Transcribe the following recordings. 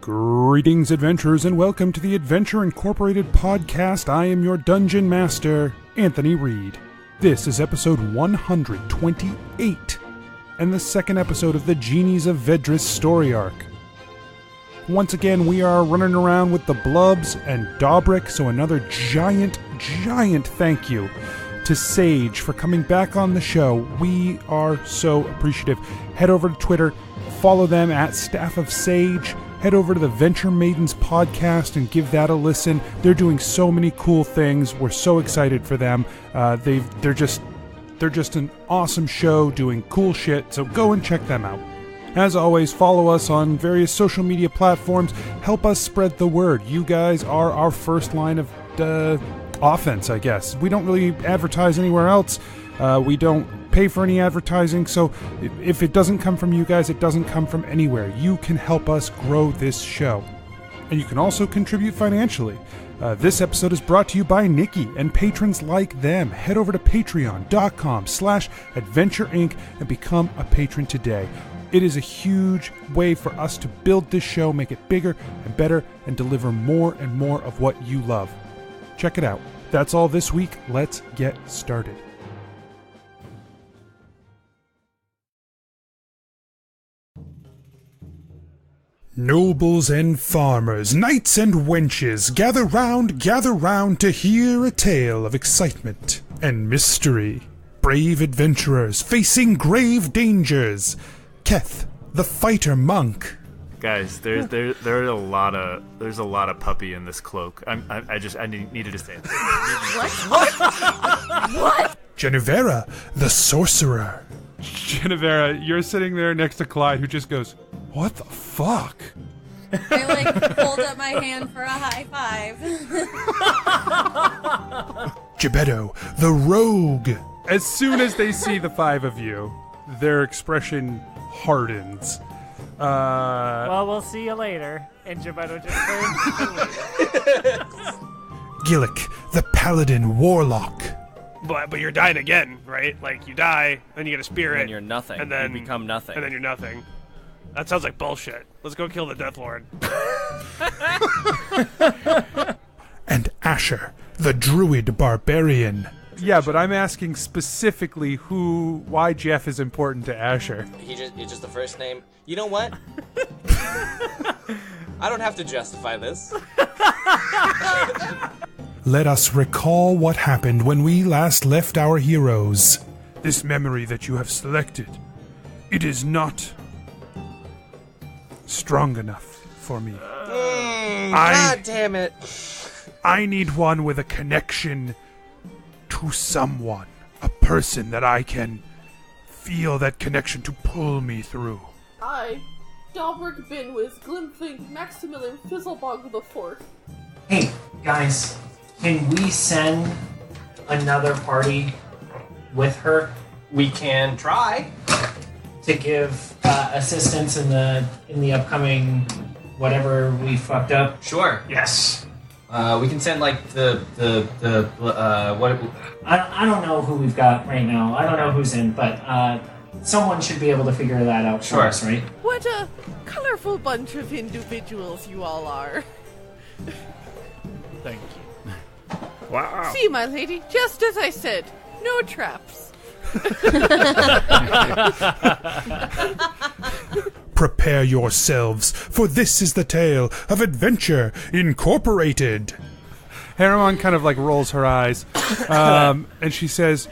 Greetings, adventurers, and welcome to the Adventure Incorporated podcast. I am your dungeon master, Anthony Reed. This is episode 128, and the second episode of the Genies of Vedriss story arc. Once again, we are running around with the Blubs and Dobrik, so another giant thank you to Sage for coming back on the show. We are so appreciative. Head over to Twitter, follow them at Staff of Sage. Head over to the Venture Maidens podcast and give that a listen. They're doing so many cool things. We're so excited for them. They're just an awesome show doing cool shit, so go and check them out. As always, follow us on various social media platforms. Help us spread the word. You guys are our first line of offense, I guess. We don't really advertise anywhere else. We don't pay for any advertising, so if it doesn't come from you guys, it doesn't come from anywhere. You can help us grow this show. And you can also contribute financially. This episode is brought to you by Nikki and patrons like them. Head over to patreon.com/adventureinc and become a patron today. It is a huge way for us to build this show, make it bigger and better, and deliver more and more of what you love. Check it out. That's all this week. Let's get started. Nobles and farmers, knights and wenches, gather round to hear a tale of excitement and mystery. Brave adventurers facing grave dangers. Keth, the fighter monk. Guys, there's a lot of puppy in this cloak. I needed to say it. What? Genevera, the sorcerer. Genevera, you're sitting there next to Clyde, who just goes, "What the fuck?" I hold up my hand for a high five. Gebetto, the rogue. As soon as they see the five of you, their expression hardens. Well, we'll see you later. And Gebetto just turns. Gillick, the paladin warlock. But you're dying again, right? Like, you die, then you get a spirit. And you're nothing. And then you become nothing. And then you're nothing. That sounds like bullshit. Let's go kill the Death Lord. And Asher, the druid barbarian. Yeah, but I'm asking specifically why Jeff is important to Asher. It's just the first name. You know what? I don't have to justify this. Let us recall what happened when we last left our heroes. This memory that you have selected, it is not strong enough for me. God damn it. I need one with a connection to someone. A person that I can feel that connection to pull me through. I, Dobrik Binwiz, Glimthink, Maximilian Fizzlebog the Fourth. Hey, guys, can we send another party with her? We can try To give assistance in the upcoming whatever we fucked up? Sure. Yes. We can send like the what? I don't know who we've got right now. I don't know who's in, but someone should be able to figure that out for us, right? What a colorful bunch of individuals you all are. Thank you. Wow. See, my lady, just as I said, no traps. Prepare yourselves, for this is the tale of Adventure Incorporated. Heramon kind of like rolls her eyes, and she says,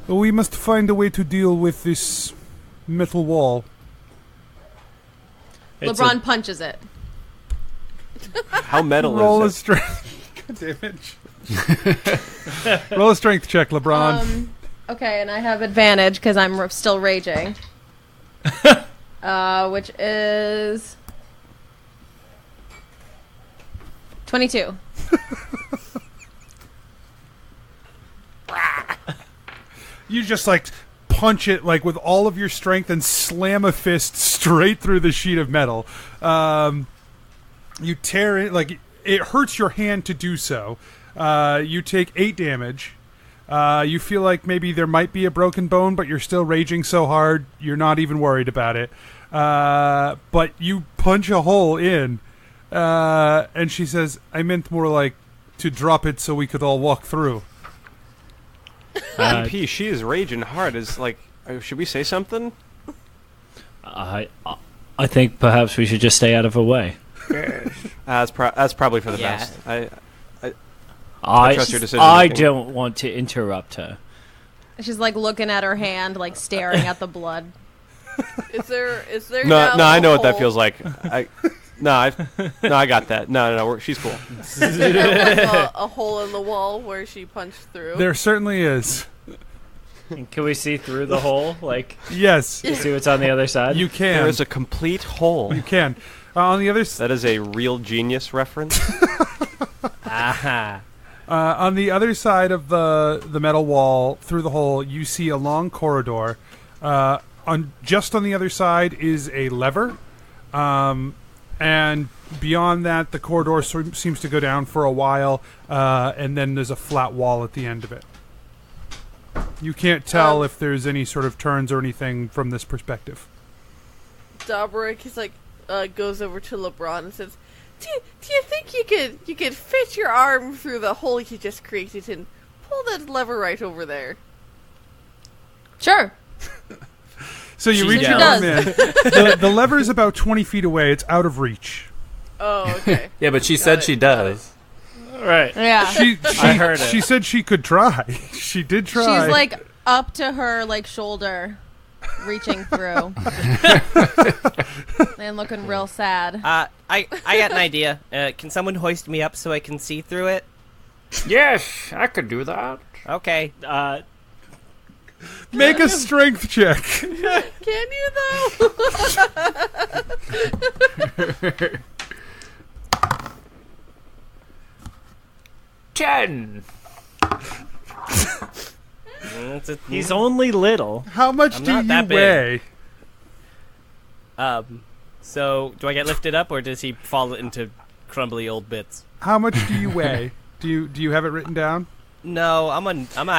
"We must find a way to deal with this metal wall." LeBron punches it. How metal Roll a is it? strength. God damn it. Roll a strength check, LeBron. Okay, and I have advantage because I'm still raging. Which is 22. You just like punch it like with all of your strength and slam a fist straight through the sheet of metal. You tear it, like it hurts your hand to do so. You take 8 damage. You feel like maybe there might be a broken bone, but you're still raging so hard, you're not even worried about it. But you punch a hole in, And she says, I meant more like to drop it so we could all walk through. MP, she is raging hard. Should we say something? I think perhaps we should just stay out of her way. That's probably for the best. I trust your decision. I don't want to interrupt her. She's like looking at her hand, like staring at the blood. Is there No, now I know a what that hole? feels like. I got that. No, she's cool. Is there like a hole in the wall where she punched through? There certainly is. And can we see through the hole? Like, Yes, see what's on the other side? you can. There is a complete hole. You can. On the other That is a real genius reference. Aha. On the other side of the metal wall, through the hole, you see a long corridor. Just on the other side is a lever, and beyond that, the corridor seems to go down for a while, and then there's a flat wall at the end of it. You can't tell if there's any sort of turns or anything from this perspective. Dobrik is like goes over to LeBron and says, "Do you think you could fit your arm through the hole you just created and pull that lever right over there?" Sure. So you She reach your does. arm in. The lever is about 20 feet away. It's out of reach. Oh, okay. Yeah, but she said she does. Right. Yeah. I heard it. She said she could try. She did try. She's like up to her like shoulder, reaching through, and looking real sad. I got an idea. Can someone hoist me up so I can see through it? Yes, I could do that. Okay. Make a strength check. Can you though? 10. He's only little. How much I'm do not you that big. weigh? So do I get lifted up or does he fall into crumbly old bits? How much do you weigh? Do you have it written down? No, I'm a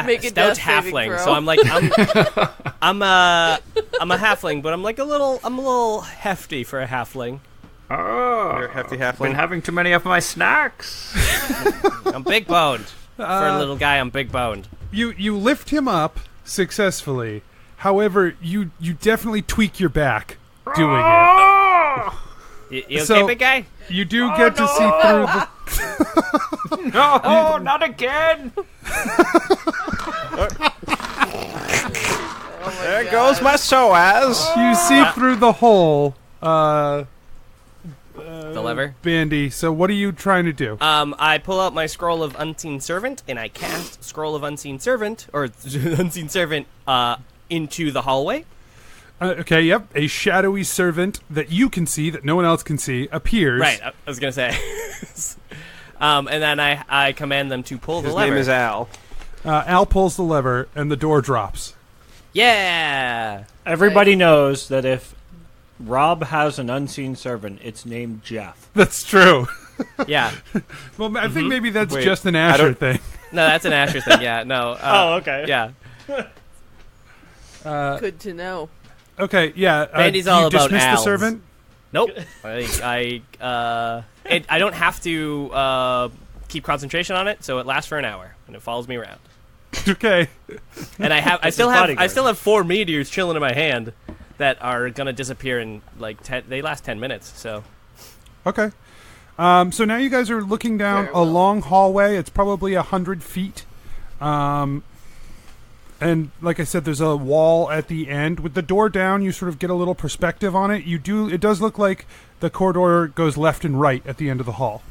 Make a stout death saving halfling, throw. so I'm like I'm a halfling, but I'm like a little hefty for a halfling. Oh, You're a hefty halfling. been having too many of my snacks. I'm big boned. For a little guy, I'm big boned. You lift him up successfully. However, you definitely tweak your back doing it. Oh! You okay, So- big guy? You do get to see through the. No, not again. There goes my psoas. You see through the hole, The lever. Bandy. So what are you trying to do? I pull out my scroll of unseen servant and I cast scroll of unseen servant or unseen servant into the hallway. Okay, yep. A shadowy servant that you can see, that no one else can see, appears. Right, I was gonna say. And then I command them to pull the His lever. name is Al. Al pulls the lever, and the door drops. Yeah. Everybody knows that if Rob has an unseen servant, it's named Jeff. That's true. Yeah. Well, I think maybe that's Wait, just an I Asher don't- thing. No, that's an Asher thing. Yeah. No. Oh, okay. Yeah. Good to know. Okay, yeah. Bandy's do all you about dismiss the owls. servant? Nope. I don't have to keep concentration on it, so it lasts for an hour and it follows me around. Okay. And I his still bodyguard. have 4 meteors chilling in my hand that are gonna disappear in like 10. They last 10 minutes. So Okay. So now you guys are looking down a long hallway. It's probably 100 feet. And like I said, there's a wall at the end. With the door down, you sort of get a little perspective on it. It does look like the corridor goes left and right at the end of the hall.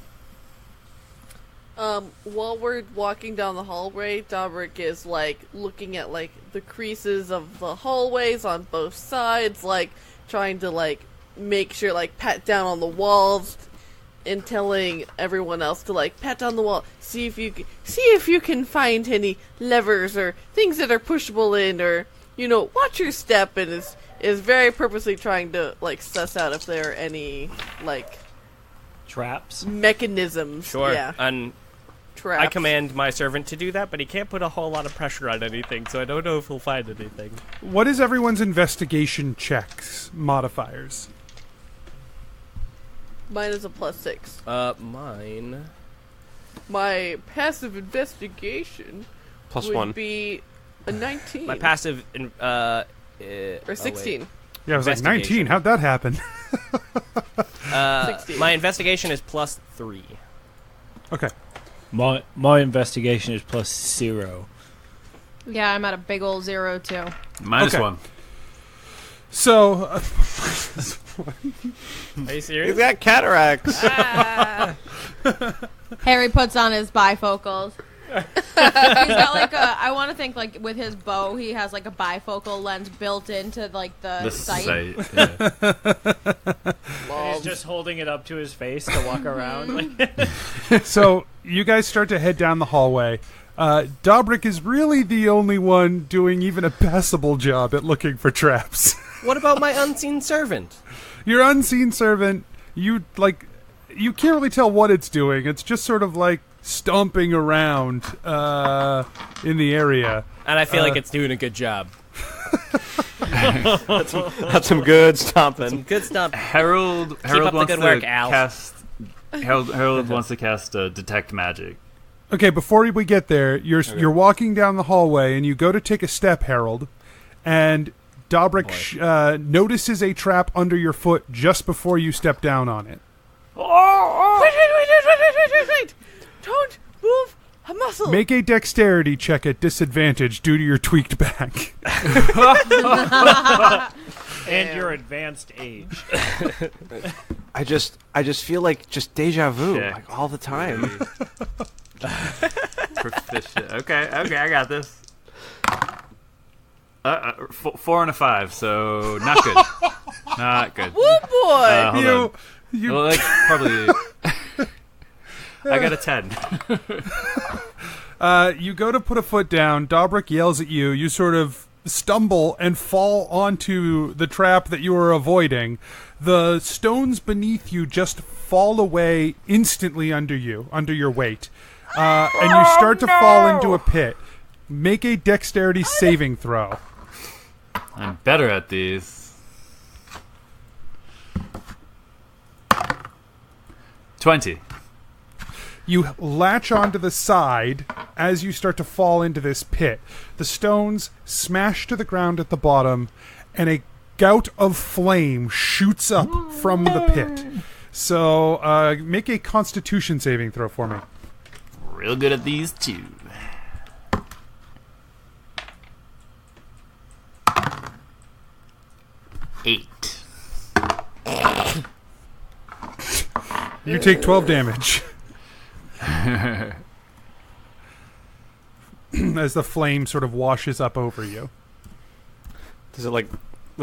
While we're walking down the hallway, Dobrik is like looking at like the creases of the hallways on both sides, like trying to like make sure like pat down on the walls and telling everyone else to like pat down the wall, see if you can find any levers or things that are pushable in, or watch your step, and is very purposely trying to like suss out if there are any like Traps. mechanisms. sure. Yeah. And Traps. I command my servant to do that, but he can't put a whole lot of pressure on anything, so I don't know if he'll find anything. What is everyone's investigation checks modifiers? Mine is a +6. Mine. My passive investigation would +1 be a 19. My passive or 16. Yeah, I was like 19. How'd that happen? 16. My investigation is +3. Okay. My investigation is +0. Yeah, I'm at a big old 0 too. -1. So, Are you serious? He's got cataracts. Harry puts on his bifocals. He's got like I want to think like with his bow, he has like a bifocal lens built into like the sight. Yeah. He's just holding it up to his face to walk around. So you guys start to head down the hallway. Dobrik is really the only one doing even a passable job at looking for traps. What about my unseen servant? Your unseen servant, you can't really tell what it's doing. It's just sort of like stomping around in the area. And I feel like it's doing a good job. That's some good stomping. Some good stuff. Harold up the wants good to work, Al. cast. Harold wants to cast detect magic. Okay, before we get there, you're walking down the hallway and you go to take a step, Harold, and Dobrik notices a trap under your foot just before you step down on it. Wait! Don't move a muscle! Make a dexterity check at disadvantage due to your tweaked back. And your advanced age. I just feel like just deja vu Yeah. all the time. Proficient. Okay, I got this. 4 and a 5, so not good. Not good. Woo boy! Hold on. Well, like, probably. I got a 10. You go to put a foot down. Dobrik yells at you. You sort of stumble and fall onto the trap that you were avoiding. The stones beneath you just fall away instantly under your weight. And you start to fall into a pit. Make a dexterity saving throw. I'm better at these. 20. You latch onto the side as you start to fall into this pit. The stones smash to the ground at the bottom, and a gout of flame shoots up from the pit. So make a Constitution saving throw for me. Real good at these too. 8. You take 12 damage. As the flame sort of washes up over you. Does it like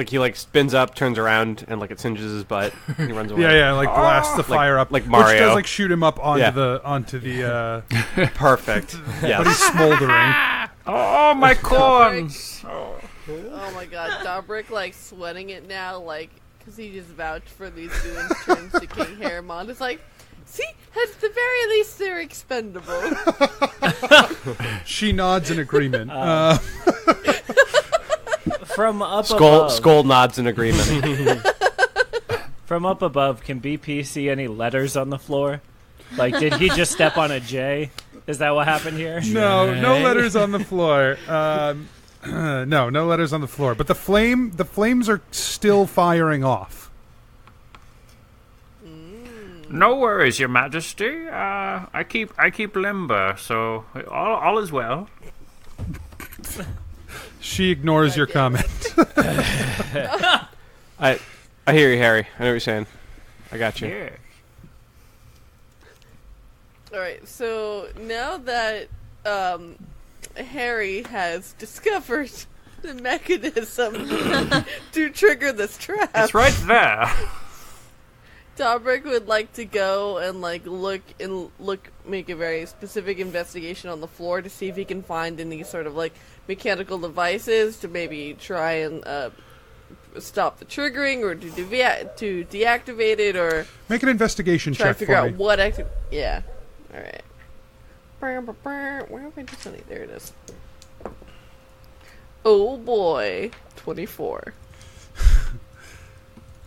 he spins up, turns around, and like it singes his butt? And he runs away. Yeah, like blasts the fire up, like Mario. which does like shoot him up onto the. Perfect. Yes. But he's smoldering. Oh my corns! Oh my god, Dobrik like sweating it now, like because he just vouched for these goons turns to King Heramon. It's like, see, at the very least they're expendable. She nods in agreement. From up above. Skull nods in agreement. From up above, can BP see any letters on the floor? Like, did he just step on a J? Is that what happened here? No letters on the floor. No letters on the floor. But the flames are still firing off. No worries, Your Majesty. I keep limber, so all is well. She ignores your comment. I hear you, Harry. I know what you're saying. I got you. Yeah. Alright, so now that Harry has discovered the mechanism to trigger this trap, It's right there. Dobrik would like to go and make a very specific investigation on the floor to see if he can find any sort of like mechanical devices to maybe try and stop the triggering or to deactivate it or Make an investigation try to check figure for out me. what yeah. Alright. Where have I just done it? There it is. Oh boy. 24.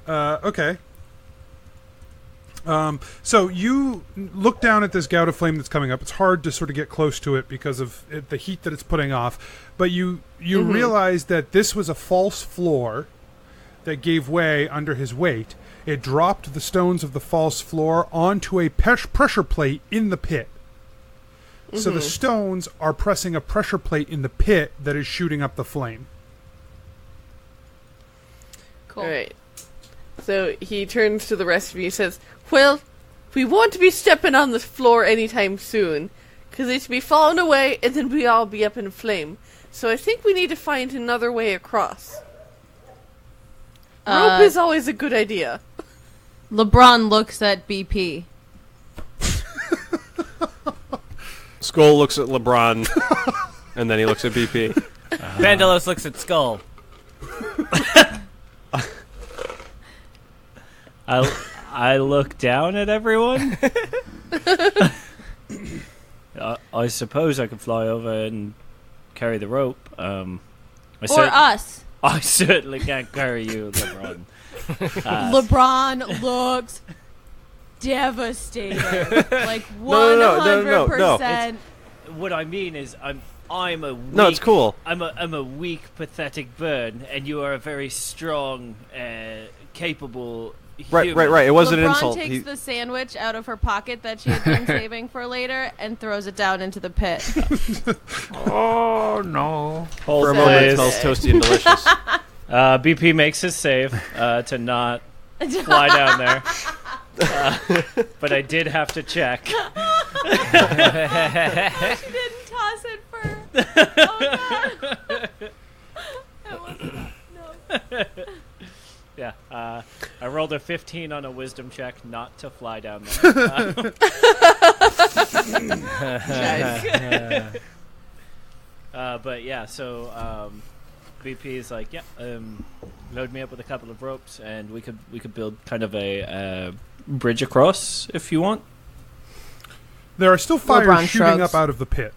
Okay. So you look down at this gout of flame that's coming up. It's hard to sort of get close to it because of the heat that it's putting off. But you realize that this was a false floor that gave way under his weight. It dropped the stones of the false floor onto a pressure plate in the pit. So the stones are pressing a pressure plate in the pit that is shooting up the flame. Cool. All right. So he turns to the rest of you and says, well, we won't be stepping on the floor anytime soon, because it'll be falling away and then we all be up in flame. So I think we need to find another way across. Rope is always a good idea. LeBron looks at BP. Skull looks at LeBron, and then he looks at BP. Vandalos looks at Skull. I look down at everyone. I suppose I could fly over and carry the rope. Us. I certainly can't carry you, LeBron. LeBron looks devastated. Like 100%. What I mean is, I'm a weak, No, it's cool. I'm a weak, pathetic burn, and you are a very strong, capable. Right. It wasn't an LeBron insult. takes the sandwich out of her pocket that she had been saving for later and throws it down into the pit. Oh no! For a moment, it smells toasty and delicious. BP makes his save to not fly down there. But I did have to check. She didn't toss it for. Oh god! That wasn't. No. Yeah, I rolled a 15 on a wisdom check not to fly down there. But yeah, so BP is like, load me up with a couple of ropes, and we could build kind of a bridge across if you want. There are still fires shooting up out of the pit.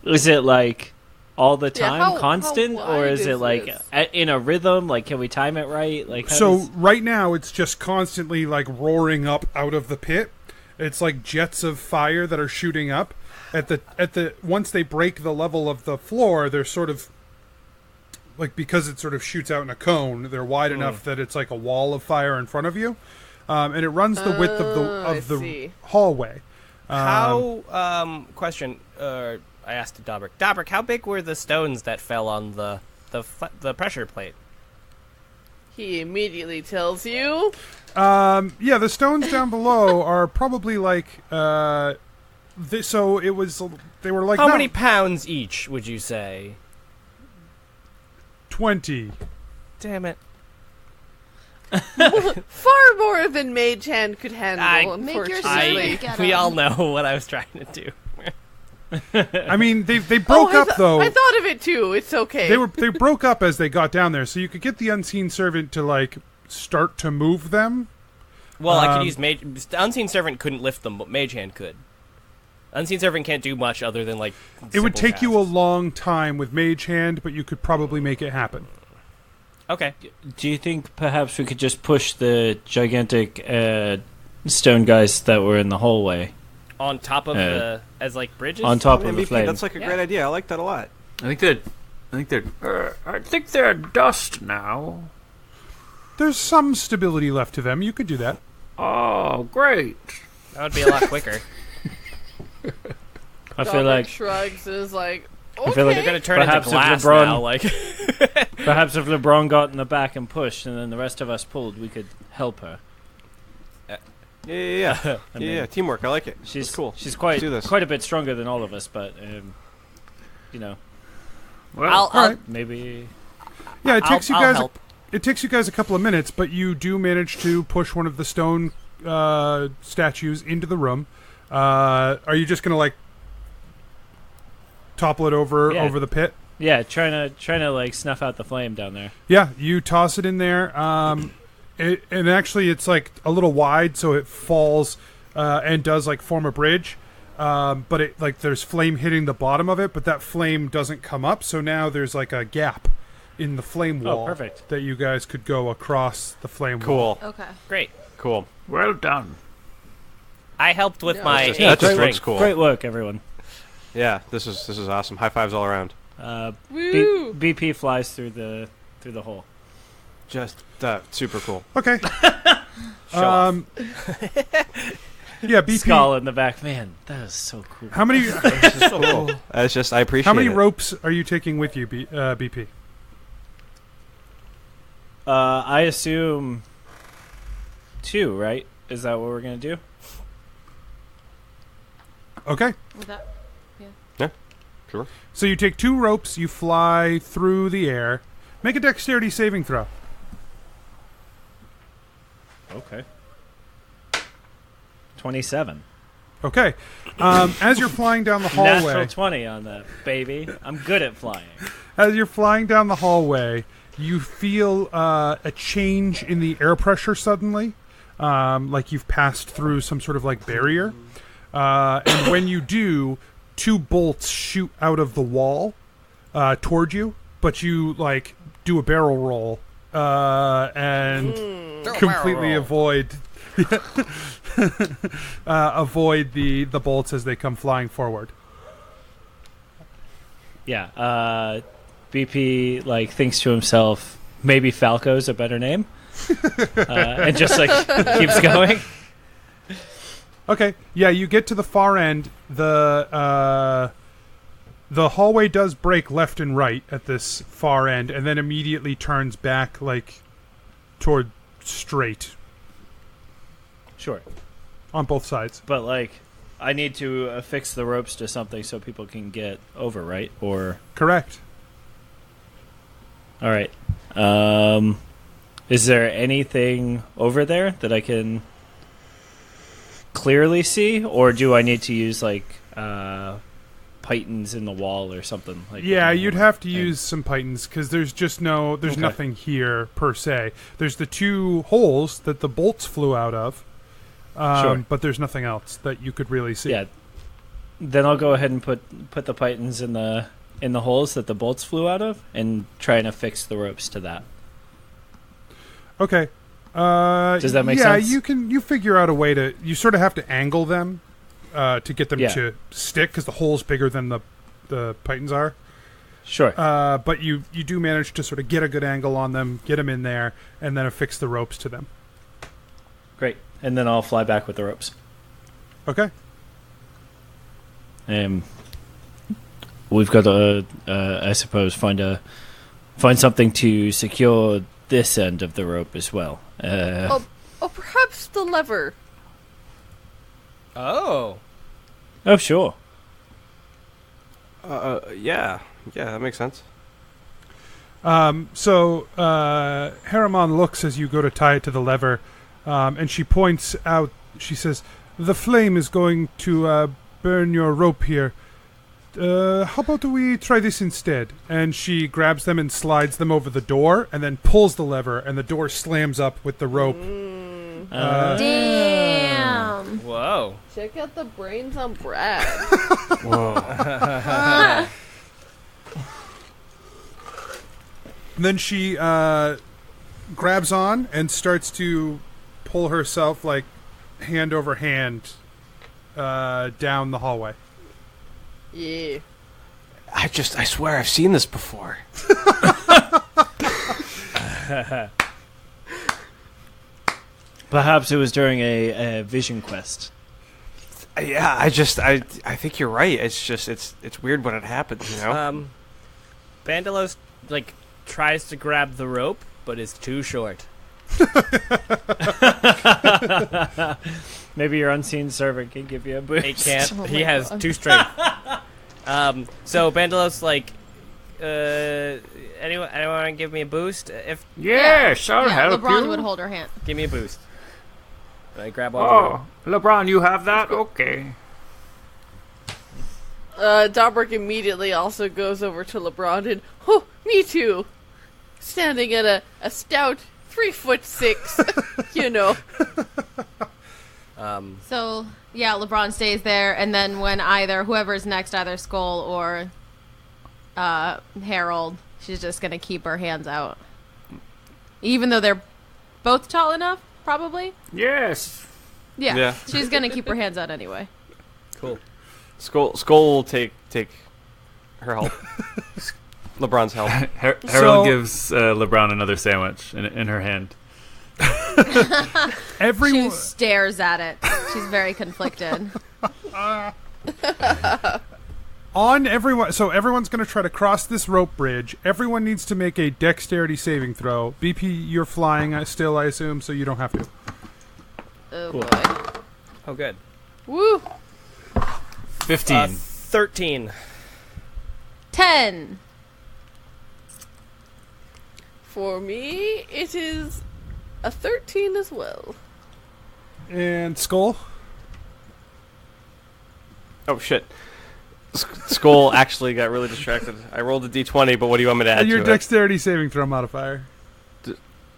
Is it like all the time, how constant, or is it like this? in a rhythm? Like, can we time it right? Like, right now it's just constantly like roaring up out of the pit. It's like jets of fire that are shooting up. At the once they break the level of the floor, they're sort of like, because it sort of shoots out in a cone. They're wide enough that it's like a wall of fire in front of you, and it runs the width of the hallway. Question. I asked Dobrik. Dobrik, how big were the stones that fell on the pressure plate? He immediately tells you. The stones down below are probably like. So it was. They were like. How many pounds each would you say? 20. Damn it. Far more than Mage Hand could handle. Unfortunately, we all know what I was trying to do. I mean, they broke up though. I thought of it too. It's okay. They broke up as they got down there, so you could get the unseen servant to like start to move them. Well, I could use Mage. The unseen servant couldn't lift them, but Mage Hand could. Unseen servant can't do much other than like. It would take tasks. you a long time with Mage Hand, but you could probably make it happen. Okay. Do you think perhaps we could just push the gigantic stone guys that were in the hallway on top of as like bridges? On top of the flame. That's like a great idea. I like that a lot. I think they're dust now. There's some stability left to them. You could do that. Oh, great! That would be a lot quicker. I feel like shrugs and is like, okay. I feel like they're gonna turn perhaps into glass if LeBron, now. Like, perhaps if LeBron got in the back and pushed, and then the rest of us pulled, we could help her. Yeah. Teamwork. I like it. She's cool. She's quite a bit stronger than all of us, but Well, I'll maybe. Yeah, it takes you I'll guys. help. It takes you guys a couple of minutes, but you do manage to push one of the stone statues into the room. Are you just gonna like topple it over the pit? Yeah, trying to like snuff out the flame down there. Yeah, you toss it in there. And actually, it's like a little wide, so it falls and does like form a bridge. But it like there's flame hitting the bottom of it, but that flame doesn't come up. So now there's like a gap in the flame wall. Oh, perfect. That you guys could go across the flame wall. Okay. Great. Cool. Well done. I helped with my that eighth just string. looks cool. Great work, everyone. Yeah, this is awesome. High fives all around. Woo! BP flies through the hole. Just super cool. Okay. Yeah, BP. Skull in the back. Man, that is so cool. How many? So cool. It's just I appreciate. How many it. ropes are you taking with you, BP? I assume 2, right? Is that what we're gonna do? Okay. With that, Yeah, sure. So you take 2 ropes, you fly through the air. Make a dexterity saving throw. Okay. 27. Okay. As you're flying down the hallway, Natural 20 on that, baby. I'm good at flying. as you're flying down the hallway, you feel a change in the air pressure suddenly, like you've passed through some sort of like barrier. And when you do, 2 bolts shoot out of the wall toward you, but you like do a barrel roll and completely avoid avoid the bolts as they come flying forward. Yeah. BP like thinks to himself, maybe Falco's a better name, and just like keeps going. Okay. Yeah, you get to the far end. The hallway does break left and right at this far end, and then immediately turns back like toward straight Sure. on both sides. But like, I need to affix the ropes to something so people can get over, right? Or Correct. all right. Is there anything over there that I can clearly see, or do I need to use like pythons in the wall or something? Like Yeah, you'd have to use some pythons because there's just there's Okay. nothing here per se. There's the 2 holes that the bolts flew out of, Sure. but there's nothing else that you could really see. Yeah. Then I'll go ahead and put the pythons in the holes that the bolts flew out of, and try and affix the ropes to that. Okay. Does that make yeah, sense? you figure out a way to. You sort of have to angle them to get them Yeah. to stick because the hole's bigger than the pythons are. Sure. But you do manage to sort of get a good angle on them, get them in there, and then affix the ropes to them. Great. And then I'll fly back with the ropes. Okay. We've got to, I suppose, find something to secure this end of the rope as well. Oh, perhaps the lever. Oh. Oh, sure. Yeah, that makes sense. So Heramon looks as you go to tie it to the lever, and she points out. She says, "The flame is going to burn your rope here. How about we try this instead?" And she grabs them and slides them over the door, and then pulls the lever, and the door slams up with the rope. Damn. Whoa. Check out the brains on Brad. Whoa. And then she grabs on and starts to pull herself like hand over hand down the hallway. Yeah. I swear I've seen this before. Perhaps it was during a vision quest. Yeah, I think you're right. It's just it's weird when it happens, you know. Bandelos like tries to grab the rope, but is too short. Maybe your unseen servant can give you a boost. He can't. Oh He my has God. 2 strength. So Bandelos like, anyone want to give me a boost? If Yes, I'll help LeBron you. would hold her hand. give me a boost. I grab all the rope. Oh, LeBron, you have that? Okay. Dobrik immediately also goes over to LeBron and, oh, me too. Standing at a stout 3'6", you know. So, yeah, LeBron stays there, and then when whoever's next, either Skull or Harold, she's just going to keep her hands out. Even though they're both tall enough, probably. Yes. Yeah. She's gonna keep her hands out anyway. Cool. Skull will take her help. LeBron's help. Harold gives LeBron another sandwich in her hand. She stares at it. She's very conflicted. On everyone, so everyone's going to try to cross this rope bridge. Everyone needs to make a dexterity saving throw. BP, you're flying still, I assume, so you don't have to. Oh boy. Oh, good. Woo. 15. 13. 10. For me, it is a 13 as well. And Skull? Oh, shit. Skull actually got really distracted. I rolled a d20, but what do you want me to add Your to dexterity saving throw modifier.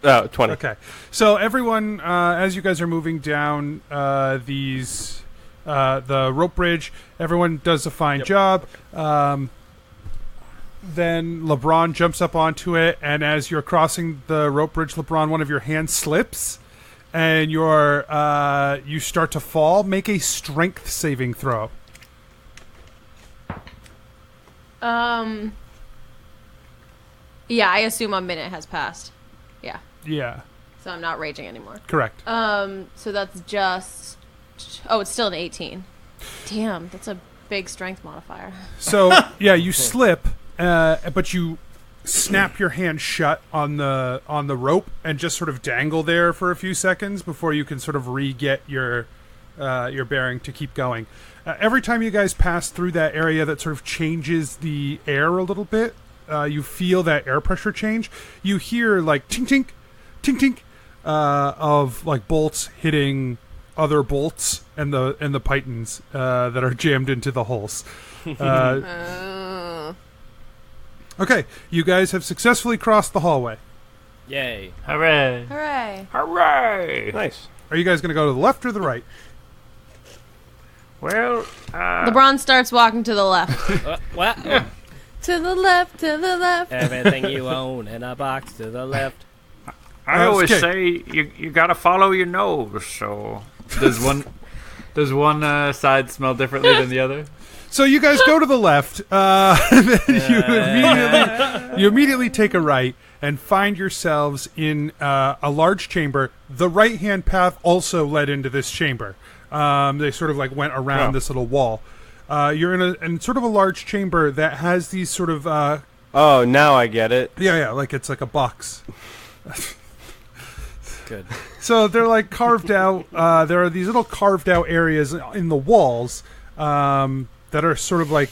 20. Okay. So everyone, as you guys are moving down the rope bridge, everyone does a fine job. Then LeBron jumps up onto it, and as you're crossing the rope bridge, LeBron, one of your hands slips, and you start to fall. Make a strength saving throw. Yeah, I assume a minute has passed. Yeah. Yeah. So I'm not raging anymore. Correct. So that's just... Oh, it's still an 18. Damn, that's a big strength modifier. So, yeah, you slip, but you snap your hand shut on the rope and just sort of dangle there for a few seconds before you can sort of re-get your bearing to keep going. Every time you guys pass through that area that sort of changes the air a little bit, you feel that air pressure change. You hear like tink tink, tink tink, of like bolts hitting other bolts and the pythons that are jammed into the holes. Okay, you guys have successfully crossed the hallway. Yay! Hooray! Hooray! Hooray! Nice. Are you guys going to go to the left or the right? Well, LeBron starts walking to the left. What? To the left, to the left. Everything you own in a box to the left. I always say you gotta follow your nose. So does one side smell differently than the other? So you guys go to the left. You immediately take a right and find yourselves in a large chamber. The right-hand path also led into this chamber. They sort of like went around this little wall. You're in sort of a large chamber that has these sort of... oh, now I get it. Yeah, like it's like a box. Good. So they're like carved out. There are these little carved out areas in the walls that are sort of like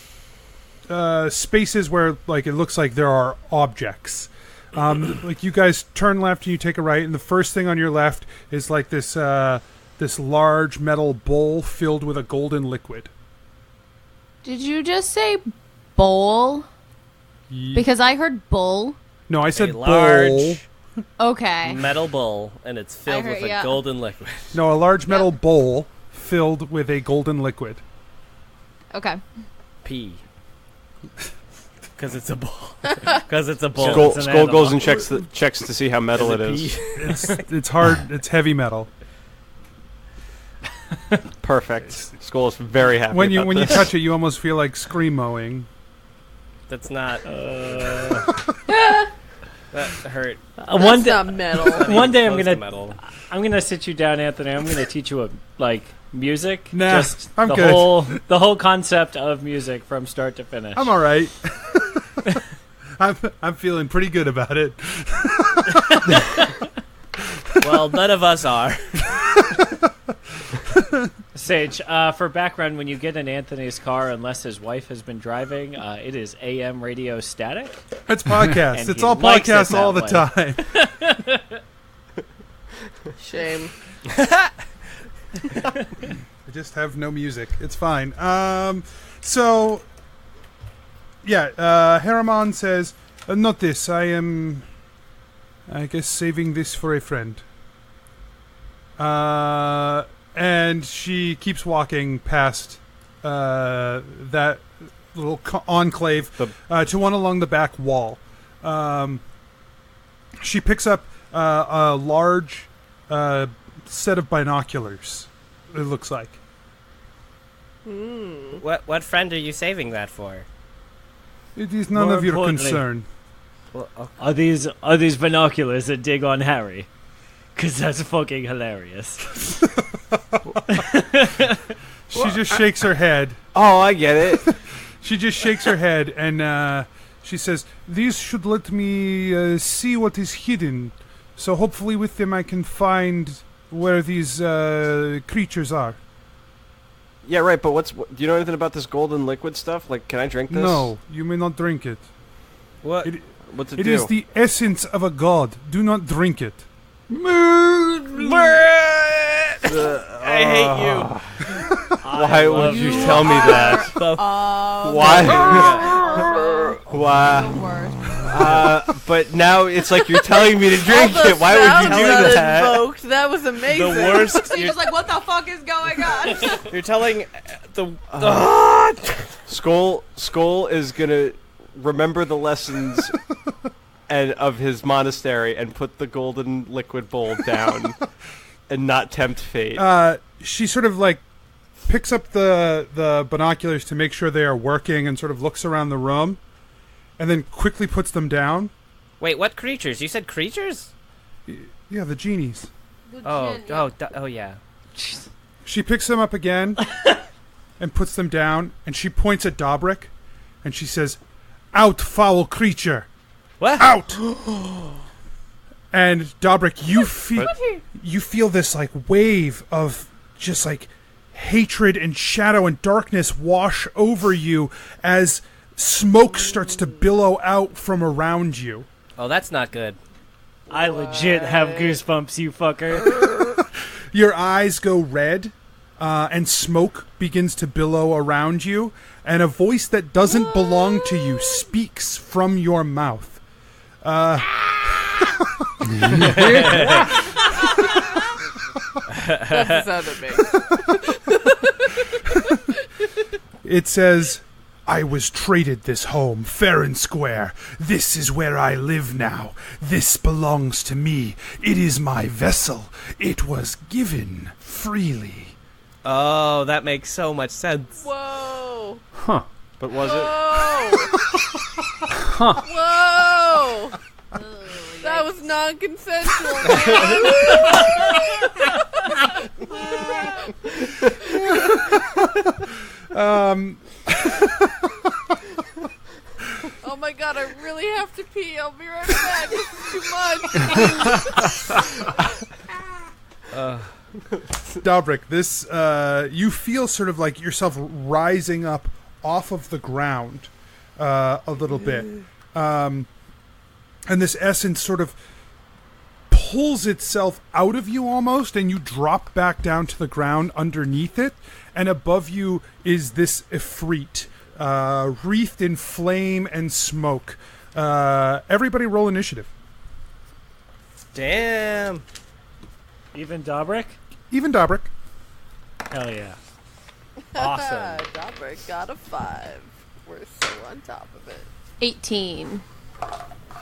spaces where like it looks like there are objects. Like you guys turn left and you take a right, and the first thing on your left is like this large metal bowl filled with a golden liquid. Did you just say bowl? Because I heard bull. No, I said large bowl. Okay. Metal bowl, and it's filled with a golden liquid. No, a large metal bowl filled with a golden liquid. Okay. Pee. Because it's a bowl. Because it's a bowl. Skull goes and checks to see how metal it is. It's hard. It's heavy metal. Perfect. Skull is very happy. When you touch it, you almost feel like screamoing. That's not. That hurt. That's not metal. One day I'm gonna sit you down, Anthony. I'm gonna teach you music. Nah, just I'm the good. the whole concept of music from start to finish. I'm all right. I'm feeling pretty good about it. Well, none of us are. Sage, for background, when you get in Anthony's car, unless his wife has been driving, it is AM radio static. It's podcast. It's all podcast all the time. Shame. I just have no music. It's fine. So, yeah, Heramon says, not this. I am, I guess, saving this for a friend. And she keeps walking past that little enclave to one along the back wall. She picks up a large set of binoculars, it looks like. What friend are you saving that for? It is none of your concern. Well, are these binoculars that dig on Harry? Because that's fucking hilarious. She just shakes her head. Oh, I get it. She just shakes her head and she says, "These should let me see what is hidden. So hopefully with them I can find where these creatures are." Yeah, right, but do you know anything about this golden liquid stuff? Like, can I drink this? No, you may not drink it. What's it do? It is the essence of a god. Do not drink it. I hate you. Why would you tell me that? Why? Why? But now it's like you're telling me to drink it. Why would you do that? Invoked. That was amazing. The worst. So you're just like, what the fuck is going on? You're telling Skull is gonna remember the lessons and of his monastery and put the golden liquid bowl down and not tempt fate. She sort of like picks up the binoculars to make sure they are working and sort of looks around the room and then quickly puts them down. Wait, what creatures? You said creatures? Yeah, the genies. Oh, yeah. She picks them up again and puts them down, and she points at Dobrik and she says, "Out, foul creature!" What? Out! And Dobrik, you feel this like wave of just like hatred and shadow and darkness wash over you as smoke starts to billow out from around you. Oh, that's not good. I legit have goosebumps, you fucker. Your eyes go red, and smoke begins to billow around you, and a voice that doesn't belong to you speaks from your mouth. That's the sound it makes. It says, "I was traded this home, fair and square. This is where I live now. This belongs to me. It is my vessel. It was given freely." Oh, that makes so much sense. Whoa. Huh. But was it? Huh. Whoa. That was non-consensual. Oh my god, I really have to pee. I'll be right back. This is too much. Dobrik, this you feel sort of like yourself rising up off of the ground a little bit, and this essence sort of pulls itself out of you almost, and you drop back down to the ground underneath it, and above you is this ifrit, wreathed in flame and smoke. Everybody roll initiative. Damn. Even Dobrik? Even Dobrik. Hell yeah. Awesome. Dobrik got a 5. We're so on top of it. 18.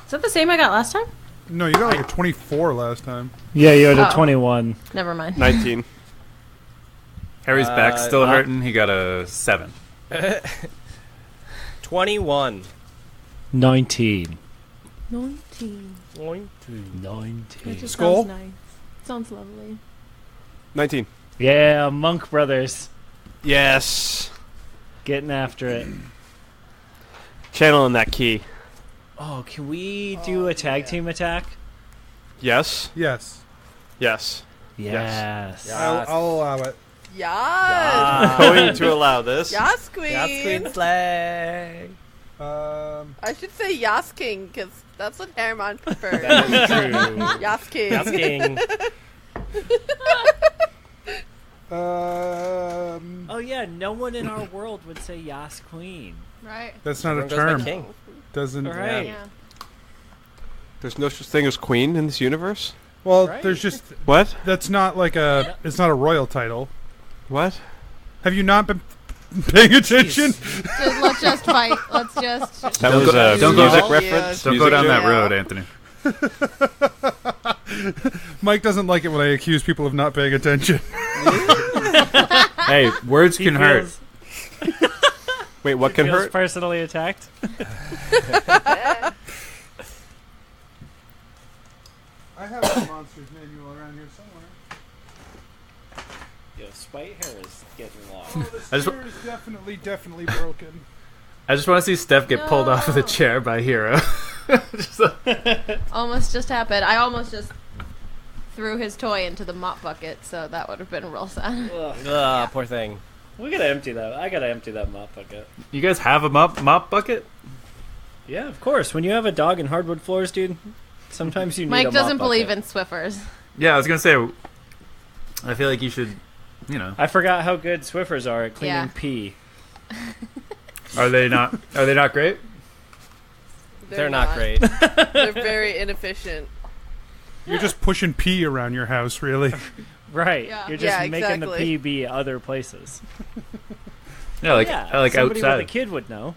Is that the same I got last time? No, you got like a 24 last time. Yeah, you had a 21. Never mind. 19. Harry's back still hurting. He got a 7. 21. 19. 19. 19. That just Skull? sounds nice. Sounds lovely. 19. Yeah, Monk Brothers. Yes. Getting after it. Channeling that key. Oh, can we do a tag team attack? Yes. Yes. Yes. Yes. I'll allow it. Yes. I'm going to allow this. Yas Queen. Yas Queen Slay. I should say Yas King, because that's what Heramon prefers. That is true. Yas King. Yas King. Oh yeah, no one in our world would say Yas Queen. Right. That's not a Everyone goes by term. King. Doesn't. Right. Yeah. There's no such thing as queen in this universe? Well, Right. there's just What? that's not like a. It's not a royal title. What? Have you not been paying attention? Let's just fight. Let's just. That was a don't go music that- reference. Don't Music go down joke? that road, Anthony. Mike doesn't like it when I accuse people of not paying attention. Hey, words can hurt. Wait, what can feels hurt? Personally attacked. I have a monster's manual around here somewhere. Yo, Spite hair is getting long. Oh, the chair is definitely broken. I just want to see Steph get pulled off of the chair by Hero. Almost just happened. I almost just threw his toy into the mop bucket, so that would have been real sad. Ugh, poor thing. We gotta empty that. I gotta empty that mop bucket. You guys have a mop bucket? Yeah, of course. When you have a dog in hardwood floors, dude, sometimes you need a Mike mop doesn't believe bucket. in Swiffers. Yeah, I was gonna say. I feel like you should, I forgot how good Swiffers are at cleaning pee. Are they not? Are they not great? They're not great. They're very inefficient. You're just pushing pee around your house, really. Right. Yeah. You're just making the exactly. pee be other places. Yeah, like somebody outside. with a kid would know.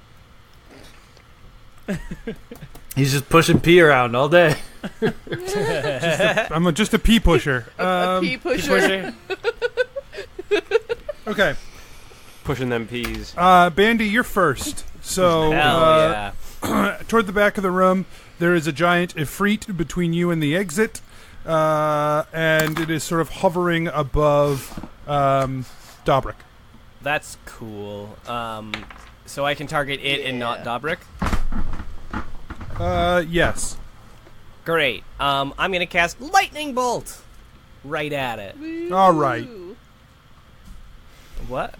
He's just pushing pee around all day. I'm just a pee pusher. A pee pusher. Okay. Pushing them peas. Bandy, you're first. So, Hell toward the back of the room, there is a giant ifrit between you and the exit, and it is sort of hovering above Dobrik. That's cool. So I can target it and not Dobrik? Yes. Great. I'm gonna cast Lightning Bolt right at it. All right. What?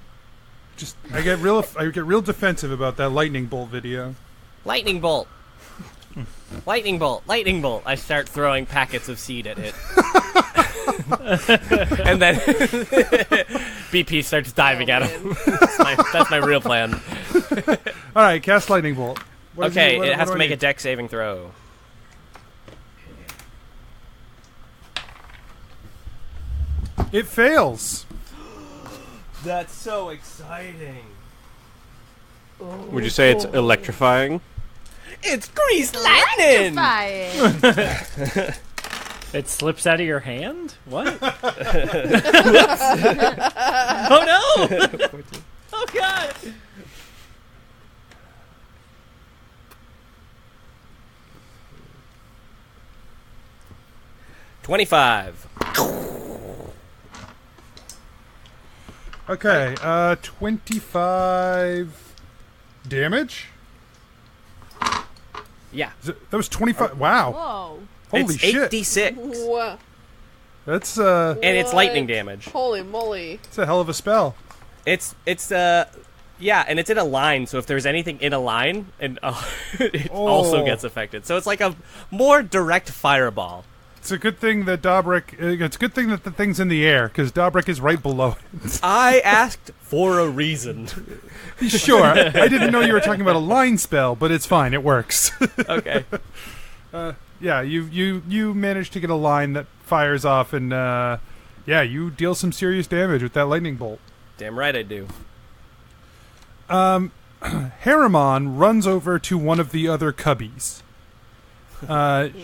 Just I get real defensive about that lightning bolt video. Lightning Bolt. Lightning Bolt. Lightning Bolt. I start throwing packets of seed at it. And then BP starts diving at him. That's my real plan. All right, cast lightning bolt. Okay, it has to make a dex saving throw. It fails. That's so exciting. Would you say it's electrifying? It's greased lightning! Fine. It slips out of your hand? What? Oh no! Oh god! $25. Okay, 25 damage? Yeah. That was 25. Wow. Whoa. Holy It's shit. 8d6. Wow. That's And it's lightning damage. Holy moly. it's a hell of a spell. It's yeah, and it's in a line, so if there's anything in a line, and it also gets affected. So it's like a more direct fireball. It's a good thing that it's a good thing that the thing's in the air, because Dobrik is right below it. I asked for a reason. Sure. I didn't know you were talking about a line spell, but it's fine. It works. Okay. Yeah, you managed to get a line that fires off, and you deal some serious damage with that lightning bolt. Damn right I do. Heramon runs over to one of the other cubbies.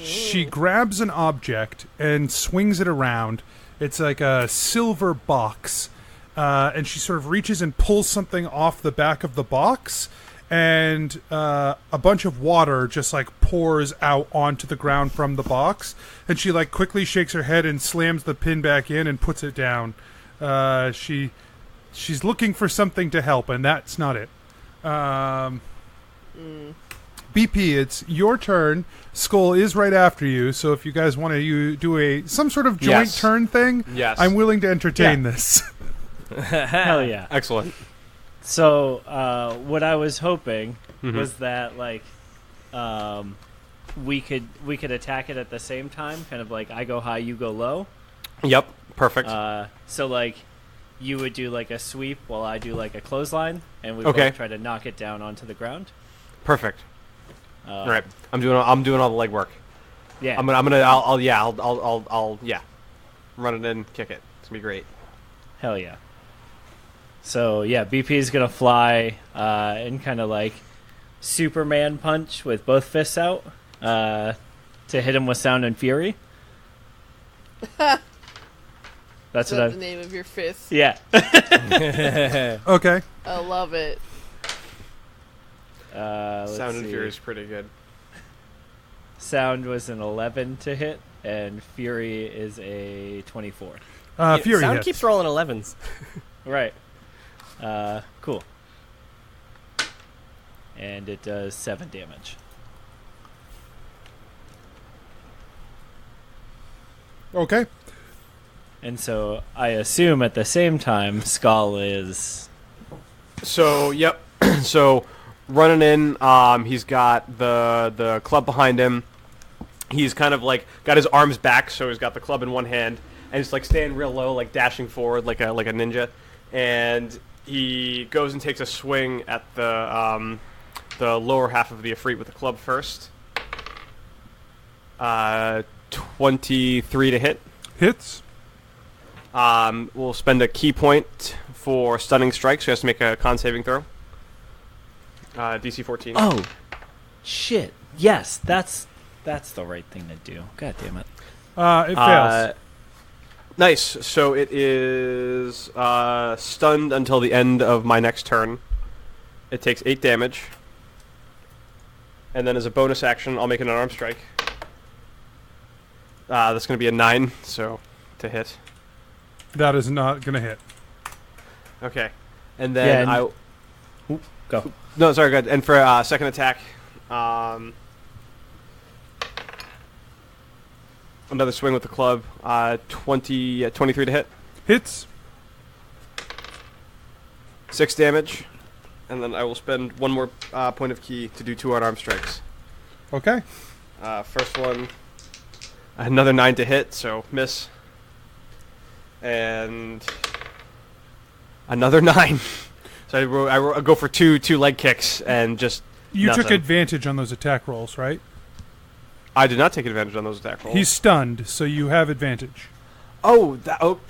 She grabs an object and swings it around. It's like a silver box, and she sort of reaches and pulls something off the back of the box, and a bunch of water just like pours out onto the ground from the box, and she like quickly shakes her head and slams the pin back in and puts it down. She's looking for something to help, and that's not it. BP, it's your turn. Skull is right after you, so if you guys want to do some sort of joint turn thing, I'm willing to entertain this. Hell yeah. Excellent. So, what I was hoping was that, like, we could attack it at the same time, kind of like I go high, you go low. Yep, perfect. So, like, you would do, like, a sweep while I do, like, a clothesline, and we both try to knock it down onto the ground. Perfect. All right, I'm doing all the legwork. Yeah. I'll run it in, kick it. It's gonna be great. Hell yeah. So yeah, BP's gonna fly and kind of like Superman punch with both fists out to hit him with Sound and Fury. That's the name of your fist. Yeah. Okay. I love it. Sound and Fury is pretty good. Sound was an 11 to hit, and Fury is a 24. Fury Sound hits. keeps rolling 11s. Right. Cool. And it does 7 damage. Okay. And so I assume at the same time, Skull is... So, yep. So, running in, he's got the club behind him. He's kind of like got his arms back, so he's got the club in one hand, and he's like staying real low, like dashing forward like a ninja. And he goes and takes a swing at the lower half of the Ifrit with the club first. 23 to hit. Hits. We'll spend a key point for stunning strike, so he has to make a con saving throw. DC 14. Oh, shit. Yes, that's the right thing to do. God damn it. It fails. Nice. So it is stunned until the end of my next turn. It takes 8 damage. And then as a bonus action, I'll make an unarmed strike. That's going to be a 9, so to hit. That is not going to hit. Okay. And then Go. No, sorry, good. And for second attack, another swing with the club. 23 to hit. Hits. 6 damage. And then I will spend one more point of key to do 2 unarmed strikes. Okay. First one, another 9 to hit, so miss. And another 9. So I go for two leg kicks and just You nothing. took advantage on those attack rolls, right? I did not take advantage on those attack rolls. He's stunned, so you have advantage. Oh,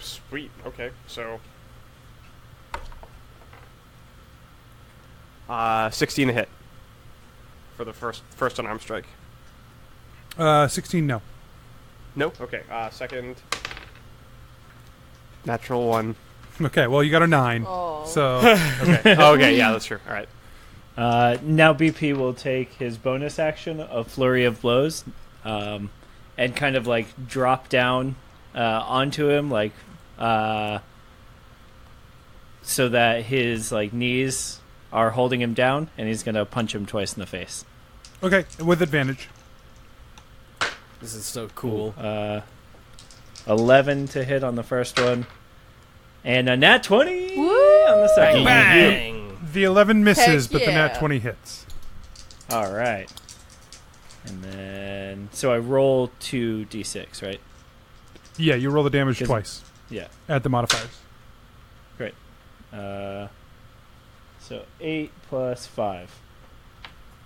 sweet. Okay, so 16 to hit for the first unarmed strike. 16, no. No. Okay. Second, natural 1. Okay, well, you got a 9. Oh. So, Okay. Okay. Yeah, that's true. All right. Now BP will take his bonus action of Flurry of Blows and kind of like drop down onto him, like so that his like knees are holding him down, and he's going to punch him twice in the face. okay, with advantage. This is so cool. 11 to hit on the first one. And a nat 20 Woo! on the second. Bang! The 11 misses, Heck but the nat yeah. 20 hits. All right. And then, so I roll 2d6, right? Yeah, you roll the damage 'Cause- twice. Yeah. Add the modifiers. Great. So 8 plus 5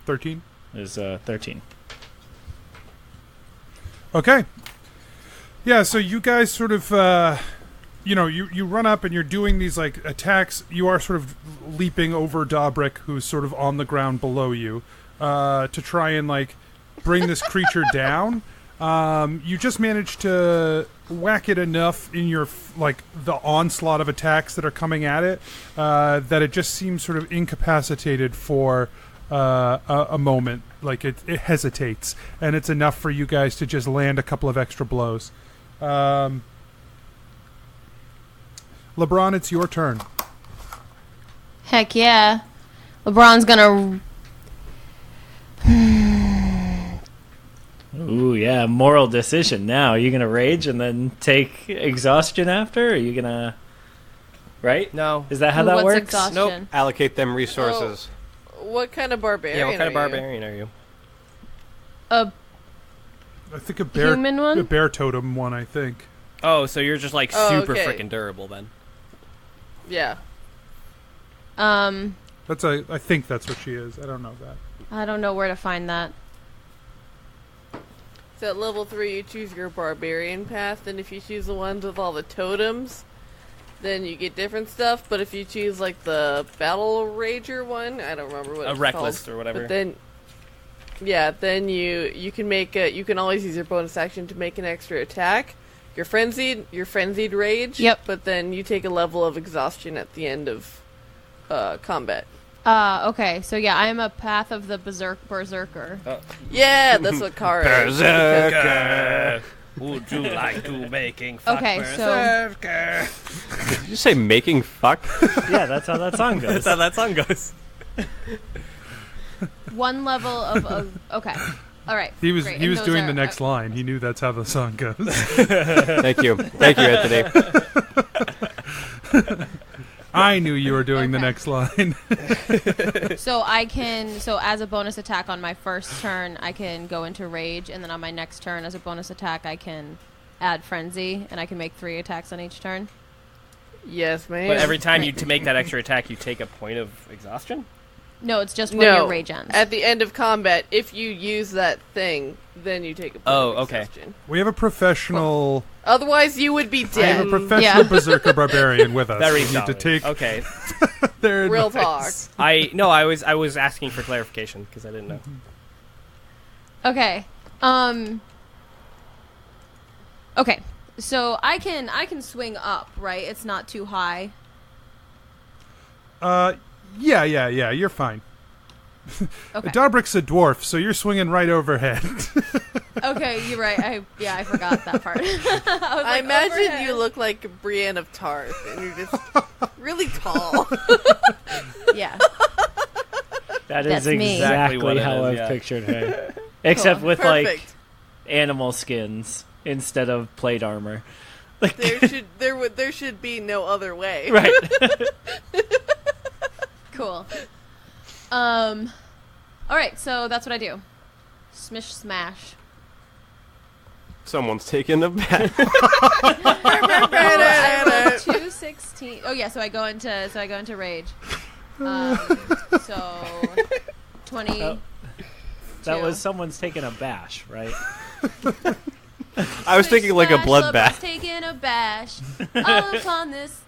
13. is 13. Okay. Yeah, so you guys sort of, you run up and you're doing these, like, attacks. You are sort of leaping over Dobrik, who's sort of on the ground below you, to try and, like, bring this creature down. You just managed to whack it enough in your, the onslaught of attacks that are coming at it, that it just seems sort of incapacitated for a moment. Like, it hesitates, and it's enough for you guys to just land a couple of extra blows. LeBron, it's your turn. Heck yeah. LeBron's gonna... Ooh, yeah, moral decision now. Are you going to rage and then take exhaustion after? Or are you going to... Right? No. Is that how that What's works? exhaustion? Nope. Allocate them resources. What kind of barbarian? Yeah, what kind of are you? barbarian are you? A I think a bear, human one? a bear totem one, I think. Oh, so you're just like Oh, super okay. freaking durable then. Yeah. I I think that's what she is. I don't know that. don't know where to find that. So at level 3, you choose your barbarian path, and if you choose the ones with all the totems, then you get different stuff. But if you choose like the battle rager one, I don't remember what A it's reckless called, or whatever. But then, yeah, then you can make you can always use your bonus action to make an extra attack, You're frenzied rage. Yep. But then you take a level of exhaustion at the end of combat. Okay, so yeah, I am a Path of the Berserker. Yeah, that's what Kara is. Berserker. Would you like to making fuck Okay, Did you say making fuck? Yeah, that's how that song goes. That's how that song goes. one level of okay. All right. He was great. he And was those doing are- the next line. He knew that's how the song goes. Thank you, Anthony. I knew you were doing the Okay. next line. So as a bonus attack on my first turn, I can go into rage, and then on my next turn, as a bonus attack, I can add frenzy, and I can make 3 attacks on each turn. Yes, man. But every time to make that extra attack, you take a point of exhaustion? No, it's just when your rage ends. At the end of combat, if you use that thing, then you take a point of exhaustion. We have a professional. Otherwise, you would be I have dead. a professional berserker barbarian with us. Very We need to take Okay. their Real advice. talk. I was asking for clarification because I didn't know. Okay. Okay. So I can swing up, right? It's not too high. Yeah. You're fine. Okay. Dobrik's a dwarf, so you're swinging right overhead. Okay, you're right. I forgot that part. I imagine you look like Brienne of Tarth, and you're just really tall. Yeah. That That's is me. exactly What it how is, I've yeah. pictured her. Except with Perfect. like animal skins instead of plate armor. There should be no other way. Right. Cool. All right, so that's what I do. Smish smash. Someone's taking the bat. I rolled 216. Oh yeah, so I go into rage. So 20. Oh. That was someone's taking a bash, right? I was thinking like a Smash, bloodbath. Blubs taking a bash all upon this.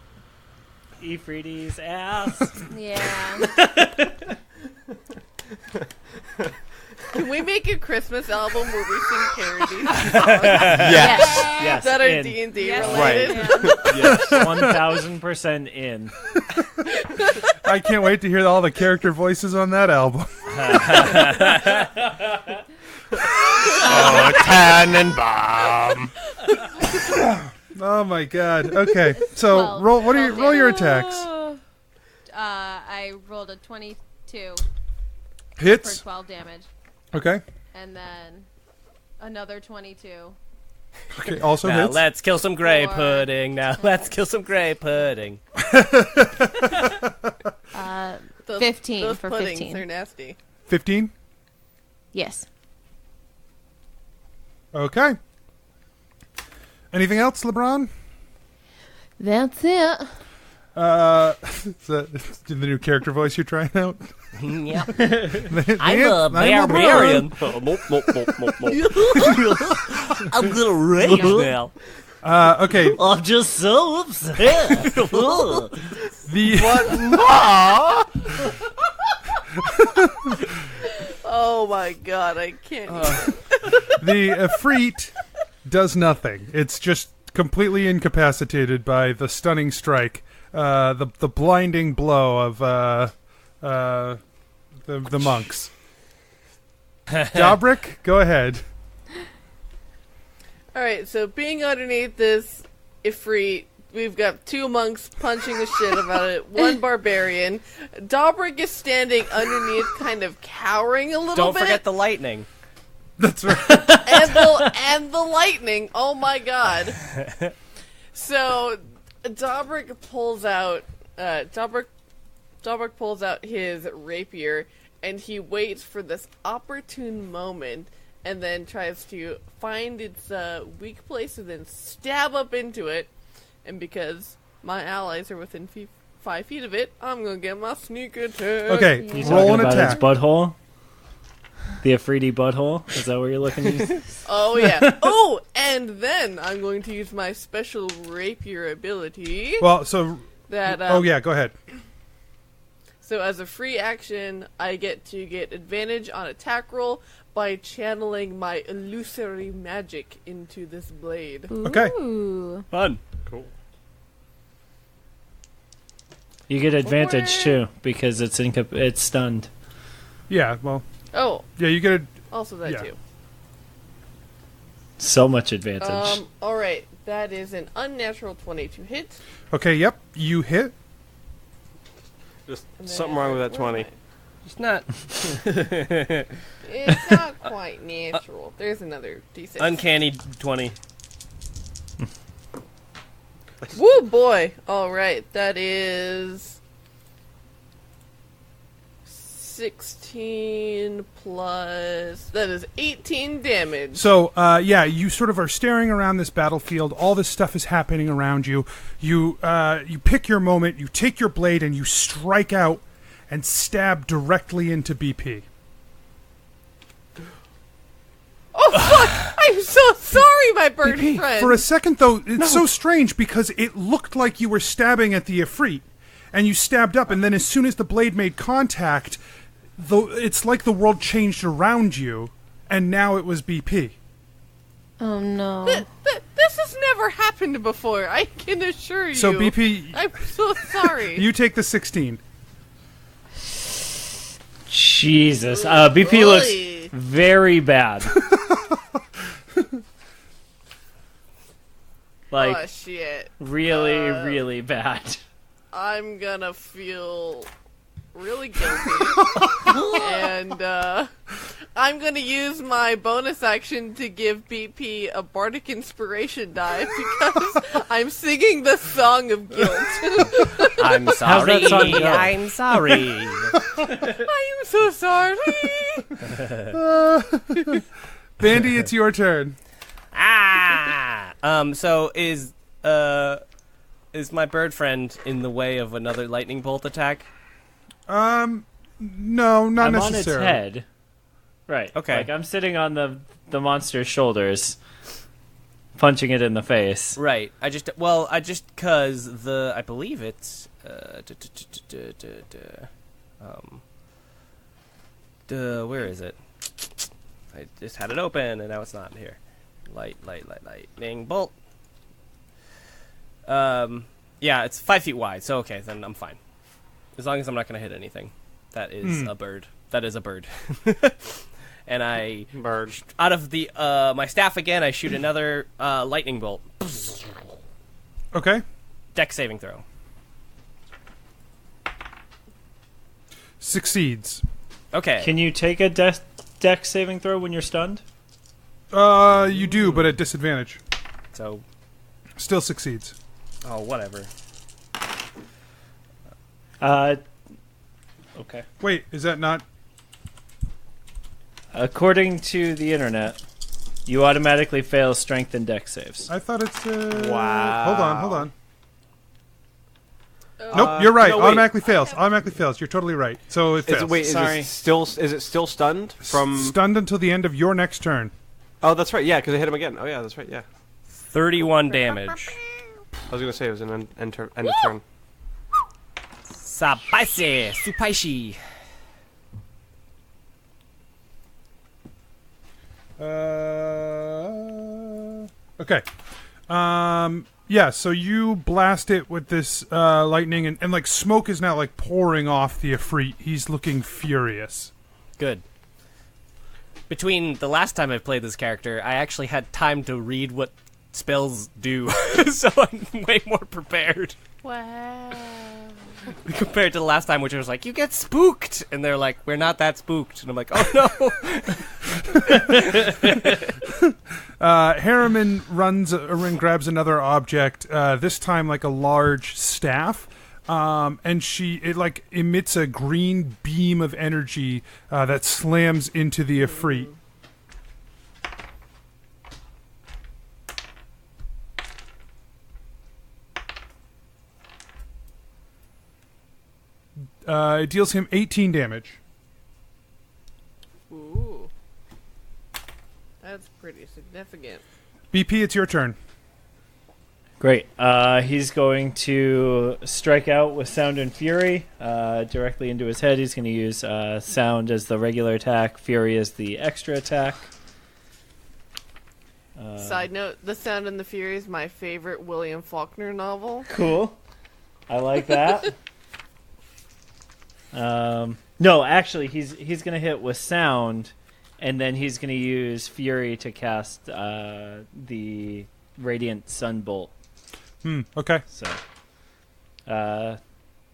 Efreedy's ass. Yeah. Can we make a Christmas album where we sing parodies Yes. that are in. D&D Yes, related? Yes, 1000% in. I can't wait to hear all the character voices on that album. Oh, Tannenbaum. Oh my god. Okay, so 12. roll your attacks. I rolled a 22 for Hits. 12 damage, Okay. and then another 22. Okay. Also Now hits. let's kill some gray Four. pudding. Now let's kill some gray pudding. 15 those for puddings 15. are nasty. 15. Yes. Okay. Anything else, LeBron? That's it. Is that the new character voice you're trying out? Yeah. I'm a barbarian. I'm gonna rage now. Okay. I'm just so upset. The Oh my god, I can't. the Efreet does nothing. It's just completely incapacitated by the stunning strike, the blinding blow of the monks. Dobrik, go ahead. Alright, so being underneath this Ifrit, we've got 2 monks punching the shit about it, 1 barbarian. Dobrik is standing underneath, kind of cowering a little Don't bit. forget the lightning. That's right. and the lightning. Oh my god. So Dobrik pulls out Dobrik pulls out his rapier, and he waits for this opportune moment, and then tries to find its weak place and then stab up into it. And because my allies are within 5 feet of it, I'm gonna get my sneak attack. Okay, You roll talking an about attack. its butthole? The Afridi butthole? Is that what you're looking at? Oh yeah. Oh, and then I'm going to use my special rapier ability. Well, so That oh yeah, go ahead. So as a free action, I get to get advantage on attack roll by channeling my illusory magic into this blade. Okay. Ooh. Fun. Cool. You get advantage too because it's stunned. Yeah, well, Oh, yeah, you get a... also that Yeah. too. So much advantage. Alright, that is an unnatural 20 to hit. Okay, yep, you hit. Just And something then- wrong with that where am 20. It's not I? It's not quite natural. There's another D6. uncanny 20. Woo boy! Alright, that is 16 plus... That is 18 damage. So, yeah, you sort of are staring around this battlefield. All this stuff is happening around you. You pick your moment, you take your blade, and you strike out and stab directly into BP. Oh fuck! I'm so sorry, my bird friend! For a second, though, it's so strange because it looked like you were stabbing at the Ifrit, and you stabbed up, and then as soon as the blade made contact, it's like the world changed around you, and now it was BP. Oh no. This has never happened before, I can assure you. So BP, I'm so sorry. you take the 16. Jesus. BP looks very bad. Like, oh shit. really, really bad. I'm gonna feel really guilty. And I'm gonna use my bonus action to give BP a bardic inspiration die because I'm singing the song of guilt. I'm How's that song sorry. go? I'm sorry. I'm so sorry. Bandy, it's your turn. So is my bird friend in the way of another lightning bolt attack? No, not I'm necessarily. on its head. Right. Okay. Like, I'm sitting on the monster's shoulders, punching it in the face. Right. I just cause I believe it's where is it? I just had it open and now it's not here. Lightning bolt. Yeah, it's 5 feet wide, so okay, then I'm fine. As long as I'm not gonna hit anything. That is a bird. That is a bird. And I out of the my staff again, I shoot another lightning bolt. Okay. Dex saving throw. Succeeds. Okay. Can you take a dex saving throw when you're stunned? You do, but at disadvantage. So Still succeeds. oh whatever. Okay. Wait, is that not... According to the internet, you automatically fail strength and dex saves. I thought it's... Wow. Hold on. Nope, you're right. no, wait. Automatically fails. You're totally right. So it fails. Sorry. Is it still stunned from? Stunned until the end of your next turn. Oh, that's right. Yeah, because I hit him again. Oh, yeah, that's right. Yeah. 31 damage. I was gonna say it was an end of turn. Spicy, supaishi. Okay. Yeah, so you blast it with this lightning, and like smoke is now like pouring off the Ifrit. He's looking furious. Good. Between the last time I played this character, I actually had time to read what spells do, so I'm way more prepared. Wow. Compared to the last time, which was like, you get spooked! And they're like, we're not that spooked. And I'm like, oh no! Heramon runs and grabs another object, this time like a large staff, and it like emits a green beam of energy that slams into the Ifrit. It deals him 18 damage. Ooh. That's pretty significant. BP, it's your turn. Great. He's going to strike out with Sound and Fury directly into his head. He's going to use Sound as the regular attack, Fury as the extra attack. Side note, The Sound and the Fury is my favorite William Faulkner novel. Cool. I like that. No, actually, he's going to hit with Sound, and then he's going to use Fury to cast the Radiant Sunbolt. Okay.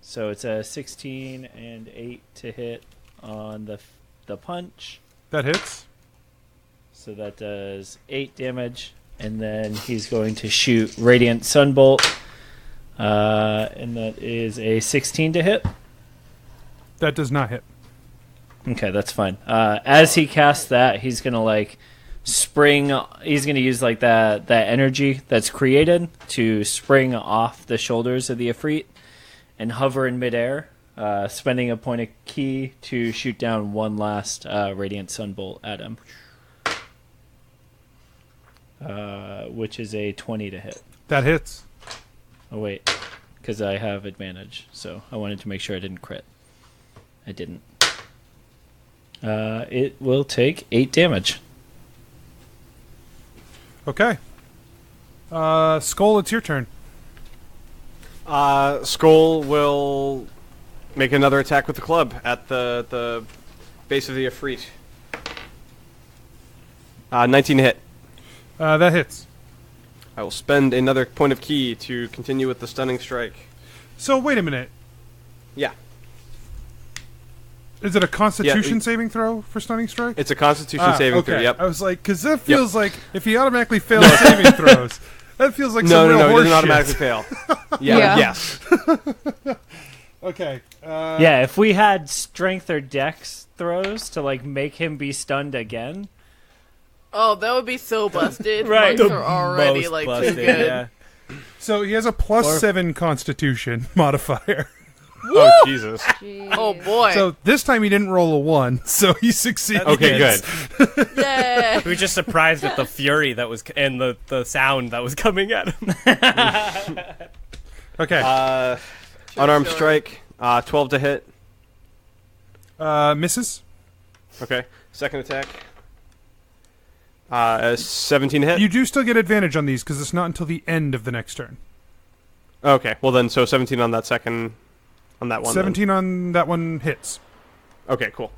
So it's a 16 and 8 to hit on the punch. That hits. So that does 8 damage, and then he's going to shoot Radiant Sunbolt, and that is a 16 to hit. That does not hit. Okay, that's fine. As he casts that, he's gonna spring. He's gonna use that energy that's created to spring off the shoulders of the Ifrit and hover in midair, spending a point of ki to shoot down one last Radiant Sunbolt at him. Which is a 20 to hit. That hits. Oh, wait. Because I have advantage. So I wanted to make sure I didn't crit. I didn't. It will take 8 damage. Okay. Skull, it's your turn. Skull will make another attack with the club at the base of the Ifrit. 19 to hit. That hits. I will spend another point of ki to continue with the stunning strike. So, wait a minute. Yeah. Is it a Constitution saving throw for Stunning Strike? It's a Constitution saving throw, yep. I was like, because that feels like if he automatically fails saving throws, that feels like some real horse he doesn't automatically fail. Yes. Okay. Yeah, if we had strength or dex throws to make him be stunned again. Oh, that would be so busted. Right. Monks are already busted, too good. Yeah. So he has a +7 Constitution modifier. Oh, Jesus. Jeez. Oh, boy. So this time he didn't roll a 1, so he succeeded. Okay, good. Yeah. We were just surprised at the fury that was and the sound that was coming at him. Okay. Unarmed strike, 12 to hit. Misses. Okay. Second attack. 17 to hit. You do still get advantage on these because it's not until the end of the next turn. Okay. Well then, so 17 on that second, on that one. 17 on that one hits. Okay, cool.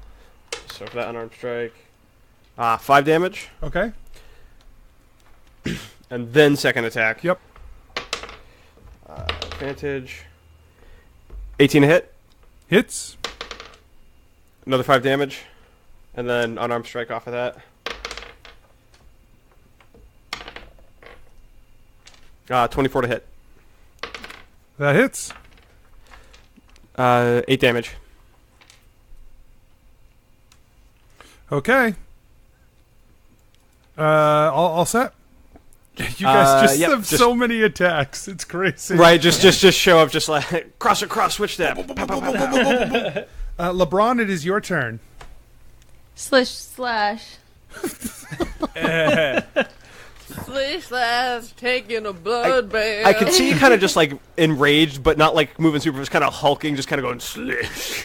So for that unarmed strike, 5 damage. Okay. And then second attack. Yep. Advantage. 18 to hit. Hits. Another 5 damage. And then unarmed strike off of that. 24 to hit. That hits. 8 damage. Okay. All set? You guys have so many attacks. It's crazy. Right, just show up, just like cross, switch that. LeBron, it is your turn. Slish slash. Slish slash, taking a blood bath. I can see you kind of just like enraged, but not like moving super, just kind of hulking, just kind of going slish.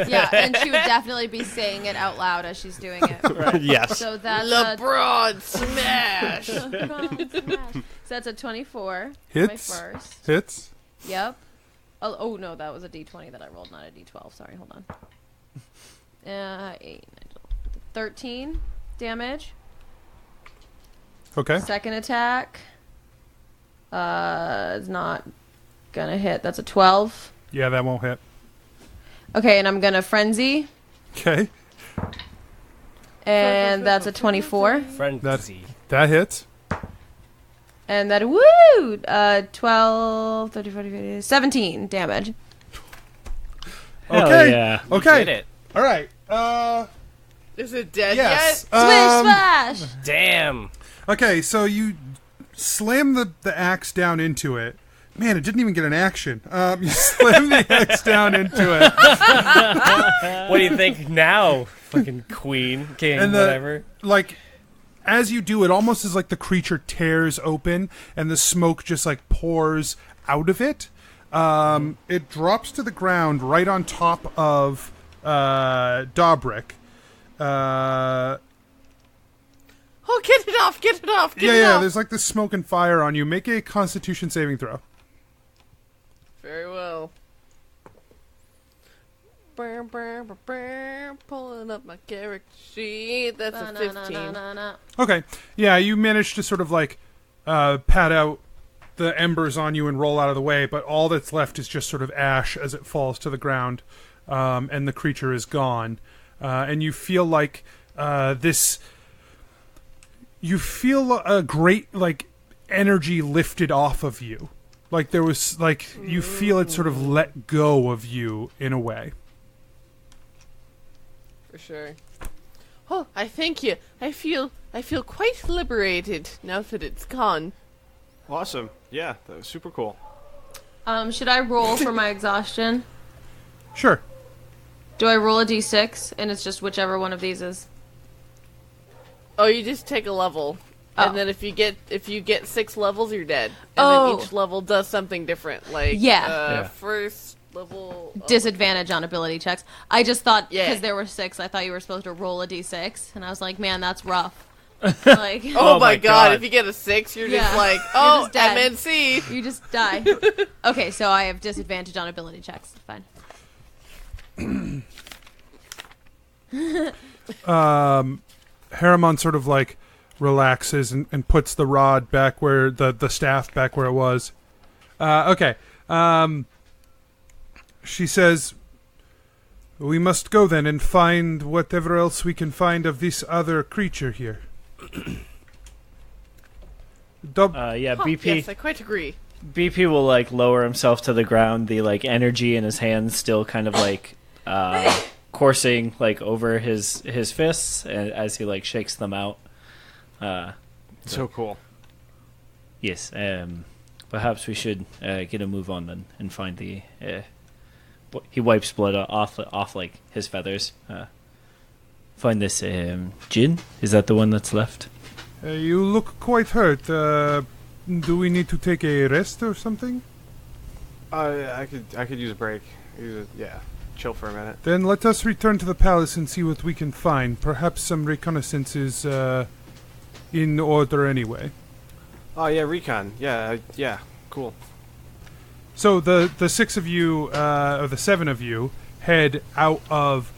Yeah, and she would definitely be saying it out loud as she's doing it. Right. Yes. So that's LeBron smash. LeBron smash. So that's a 24. Hits. My first. Hits. Yep. Oh no, that was a D20 that I rolled, not a D12. Sorry, hold on. 8, 13 damage. Okay. Second attack is not gonna hit. That's a 12. Yeah, that won't hit. Okay, and I'm gonna frenzy. Okay. And that's a 24. Frenzy. That hits. And that 12, 30, 40, 50, 17 damage. Okay. Yeah. Okay. Did it. All right. Is it dead Yes. Swish splash! Damn. Okay, so you slam the axe down into it. Man, it didn't even get an action. You slam the axe down into it. What do you think now, fucking queen, king, And whatever? as you do, it almost is like the creature tears open and the smoke just like pours out of it. It drops to the ground right on top of Dobrik. Oh, get it off! Get it off! Get it Yeah, off! there's like this smoke and fire on you. Make a Constitution saving throw. Very well. Pulling up my character sheet. That's a 15. Okay. Yeah, you managed to sort of like pat out the embers on you and roll out of the way, but all that's left is just sort of ash as it falls to the ground, and the creature is gone. And you feel like this... You feel a great, like, energy lifted off of you. Like there was, like, you feel it sort of let go of you in a way. For sure. Oh, I thank you. I feel quite liberated now that it's gone. Awesome. Yeah, that was super cool. Should I roll for my exhaustion? Sure. Do I roll a d6 and it's just whichever one of these is? Oh, you just take a level, and then if you get 6 levels, you're dead. And then each level does something different. Like first level disadvantage on ability checks. I just thought because there were 6, I thought you were supposed to roll a d6, and I was like, man, that's rough. Like, oh my god! If you get a 6, you're just like, oh, MNC. You just die. Okay, so I have disadvantage on ability checks. Fine. Heramon sort of like relaxes and puts the rod back where the staff back where it was. Okay. She says, we must go then and find whatever else we can find of this other creature here. BP. Yes, I quite agree. BP will like lower himself to the ground, the like energy in his hands still kind of like coursing like over his fists, and as he like shakes them out. So cool. Yes. Perhaps we should get a move on then and find the. He wipes blood off like his feathers. Find this gin. Is that the one that's left? You look quite hurt. Do we need to take a rest or something? I could use a break. Chill for a minute. Then let us return to the palace and see what we can find. Perhaps some reconnaissance is in order anyway. Oh yeah, recon. Yeah, cool. So the 6 of you, or the 7 of you, head out of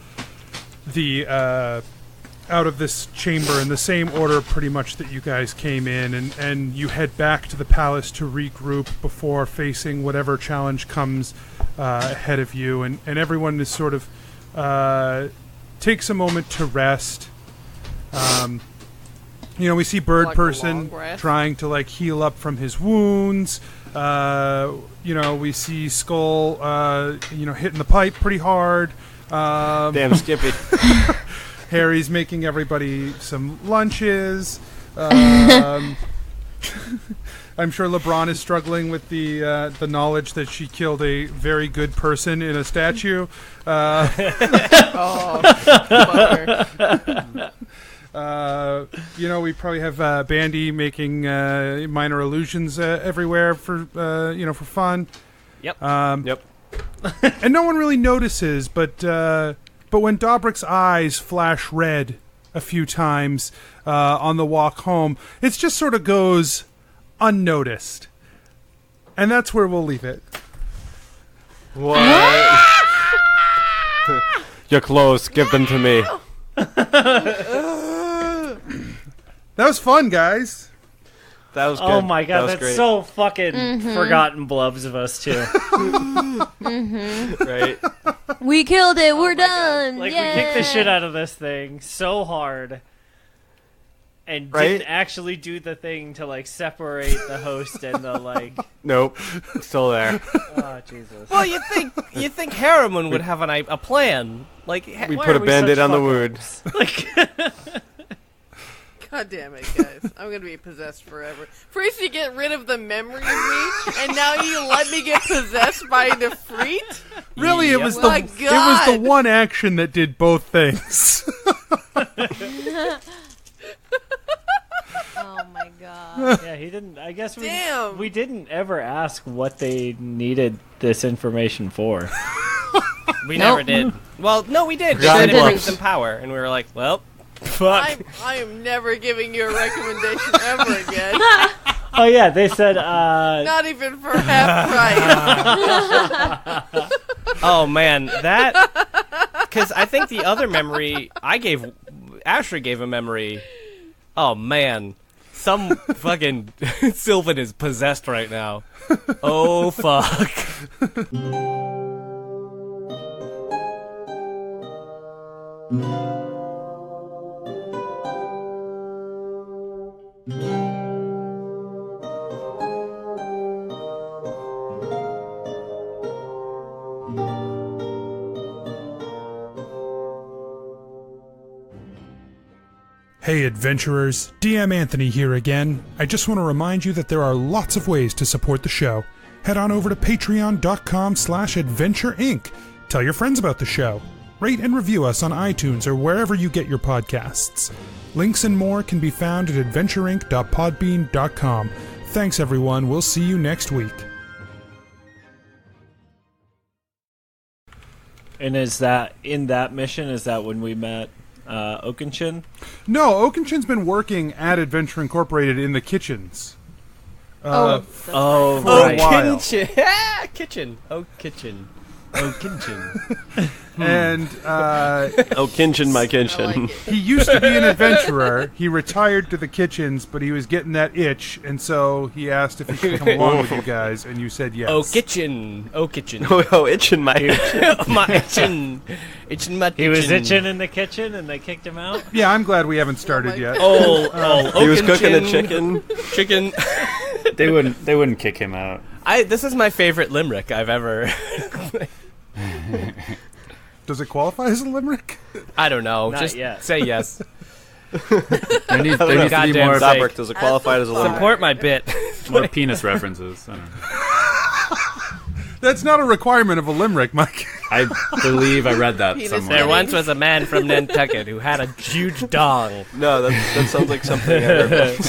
the out of this chamber in the same order pretty much that you guys came in, and you head back to the palace to regroup before facing whatever challenge comes ahead of you, and everyone is sort of takes a moment to rest. We see Bird Like Person trying to like heal up from his wounds. We see Skull hitting the pipe pretty hard. Damn Skippy. Harry's making everybody some lunches. I'm sure LeBron is struggling with the knowledge that she killed a very good person in a statue. We probably have Bandy making minor illusions everywhere for fun. Yep. Yep. And no one really notices, but when Dobrik's eyes flash red a few times on the walk home, it just sort of goes unnoticed. And that's where we'll leave it. What? You're close. Give them to me. That was fun, guys. That was good. Oh my god, that's that's great. so fucking forgotten Blubs of us too. Right? We killed it. We're done. Like Yay. we kicked the shit out of this thing so hard, and didn't actually do the thing to like separate the host and the like. Nope, it's still there. Oh Jesus! Well, you think Heramon would have a plan? Like We put a band-aid on the wound. God damn it, guys. I'm gonna be possessed forever. First you get rid of the memory of me, and now you let me get possessed by the freak? Really, it was Oh my God. the one action that did both things. god. Yeah, he didn't. I guess Damn. we didn't ever ask what they needed this information for. We never did. Well, no, we did. They Forgot said it Blubs. brings them power, and we were like, well, fuck. I am never giving you a recommendation ever again. Oh yeah, they said. Not even for half price. Oh man, that because I think the other memory I gave, Asher gave a memory. Oh man, some fucking Sylvan is possessed right now. Oh fuck. Hey adventurers, DM Anthony here again. I just want to remind you that there are lots of ways to support the show. Head on over to patreon.com/adventureinc. Tell your friends about the show. Rate and review us on iTunes or wherever you get your podcasts. Links and more can be found at adventureinc.podbean.com. Thanks everyone, we'll see you next week. And is that in that mission? Is that when we met Oakenshin? No, Oakenshin's been working at Adventure Incorporated in the kitchens. Oh, for a while. Kitchen. Kitchen. And Kitchen, my kitchen. I like it. he used to be an adventurer. He retired to the kitchens, but he was getting that itch, and so he asked if he could come along with you guys, and you said yes. Kitchen. Oh, itching my My itching. Itching my kitchen. He was itching in the kitchen, and they kicked him out. Yeah, I'm glad we haven't started yet. He was cooking a Oakenshin. Chicken. They wouldn't kick him out. This is my favorite limerick I've ever. Does it qualify as a limerick? I don't know. Not Just yet. say yes. There needs to be Goddamn more, sake. Dobrik, does it qualify as a limerick? Support my bit. more penis references. I don't know. That's not a requirement of a limerick, Mike. I believe I read that Penis somewhere. There once was a man from Nantucket who had a huge dong. No, that sounds like something I heard.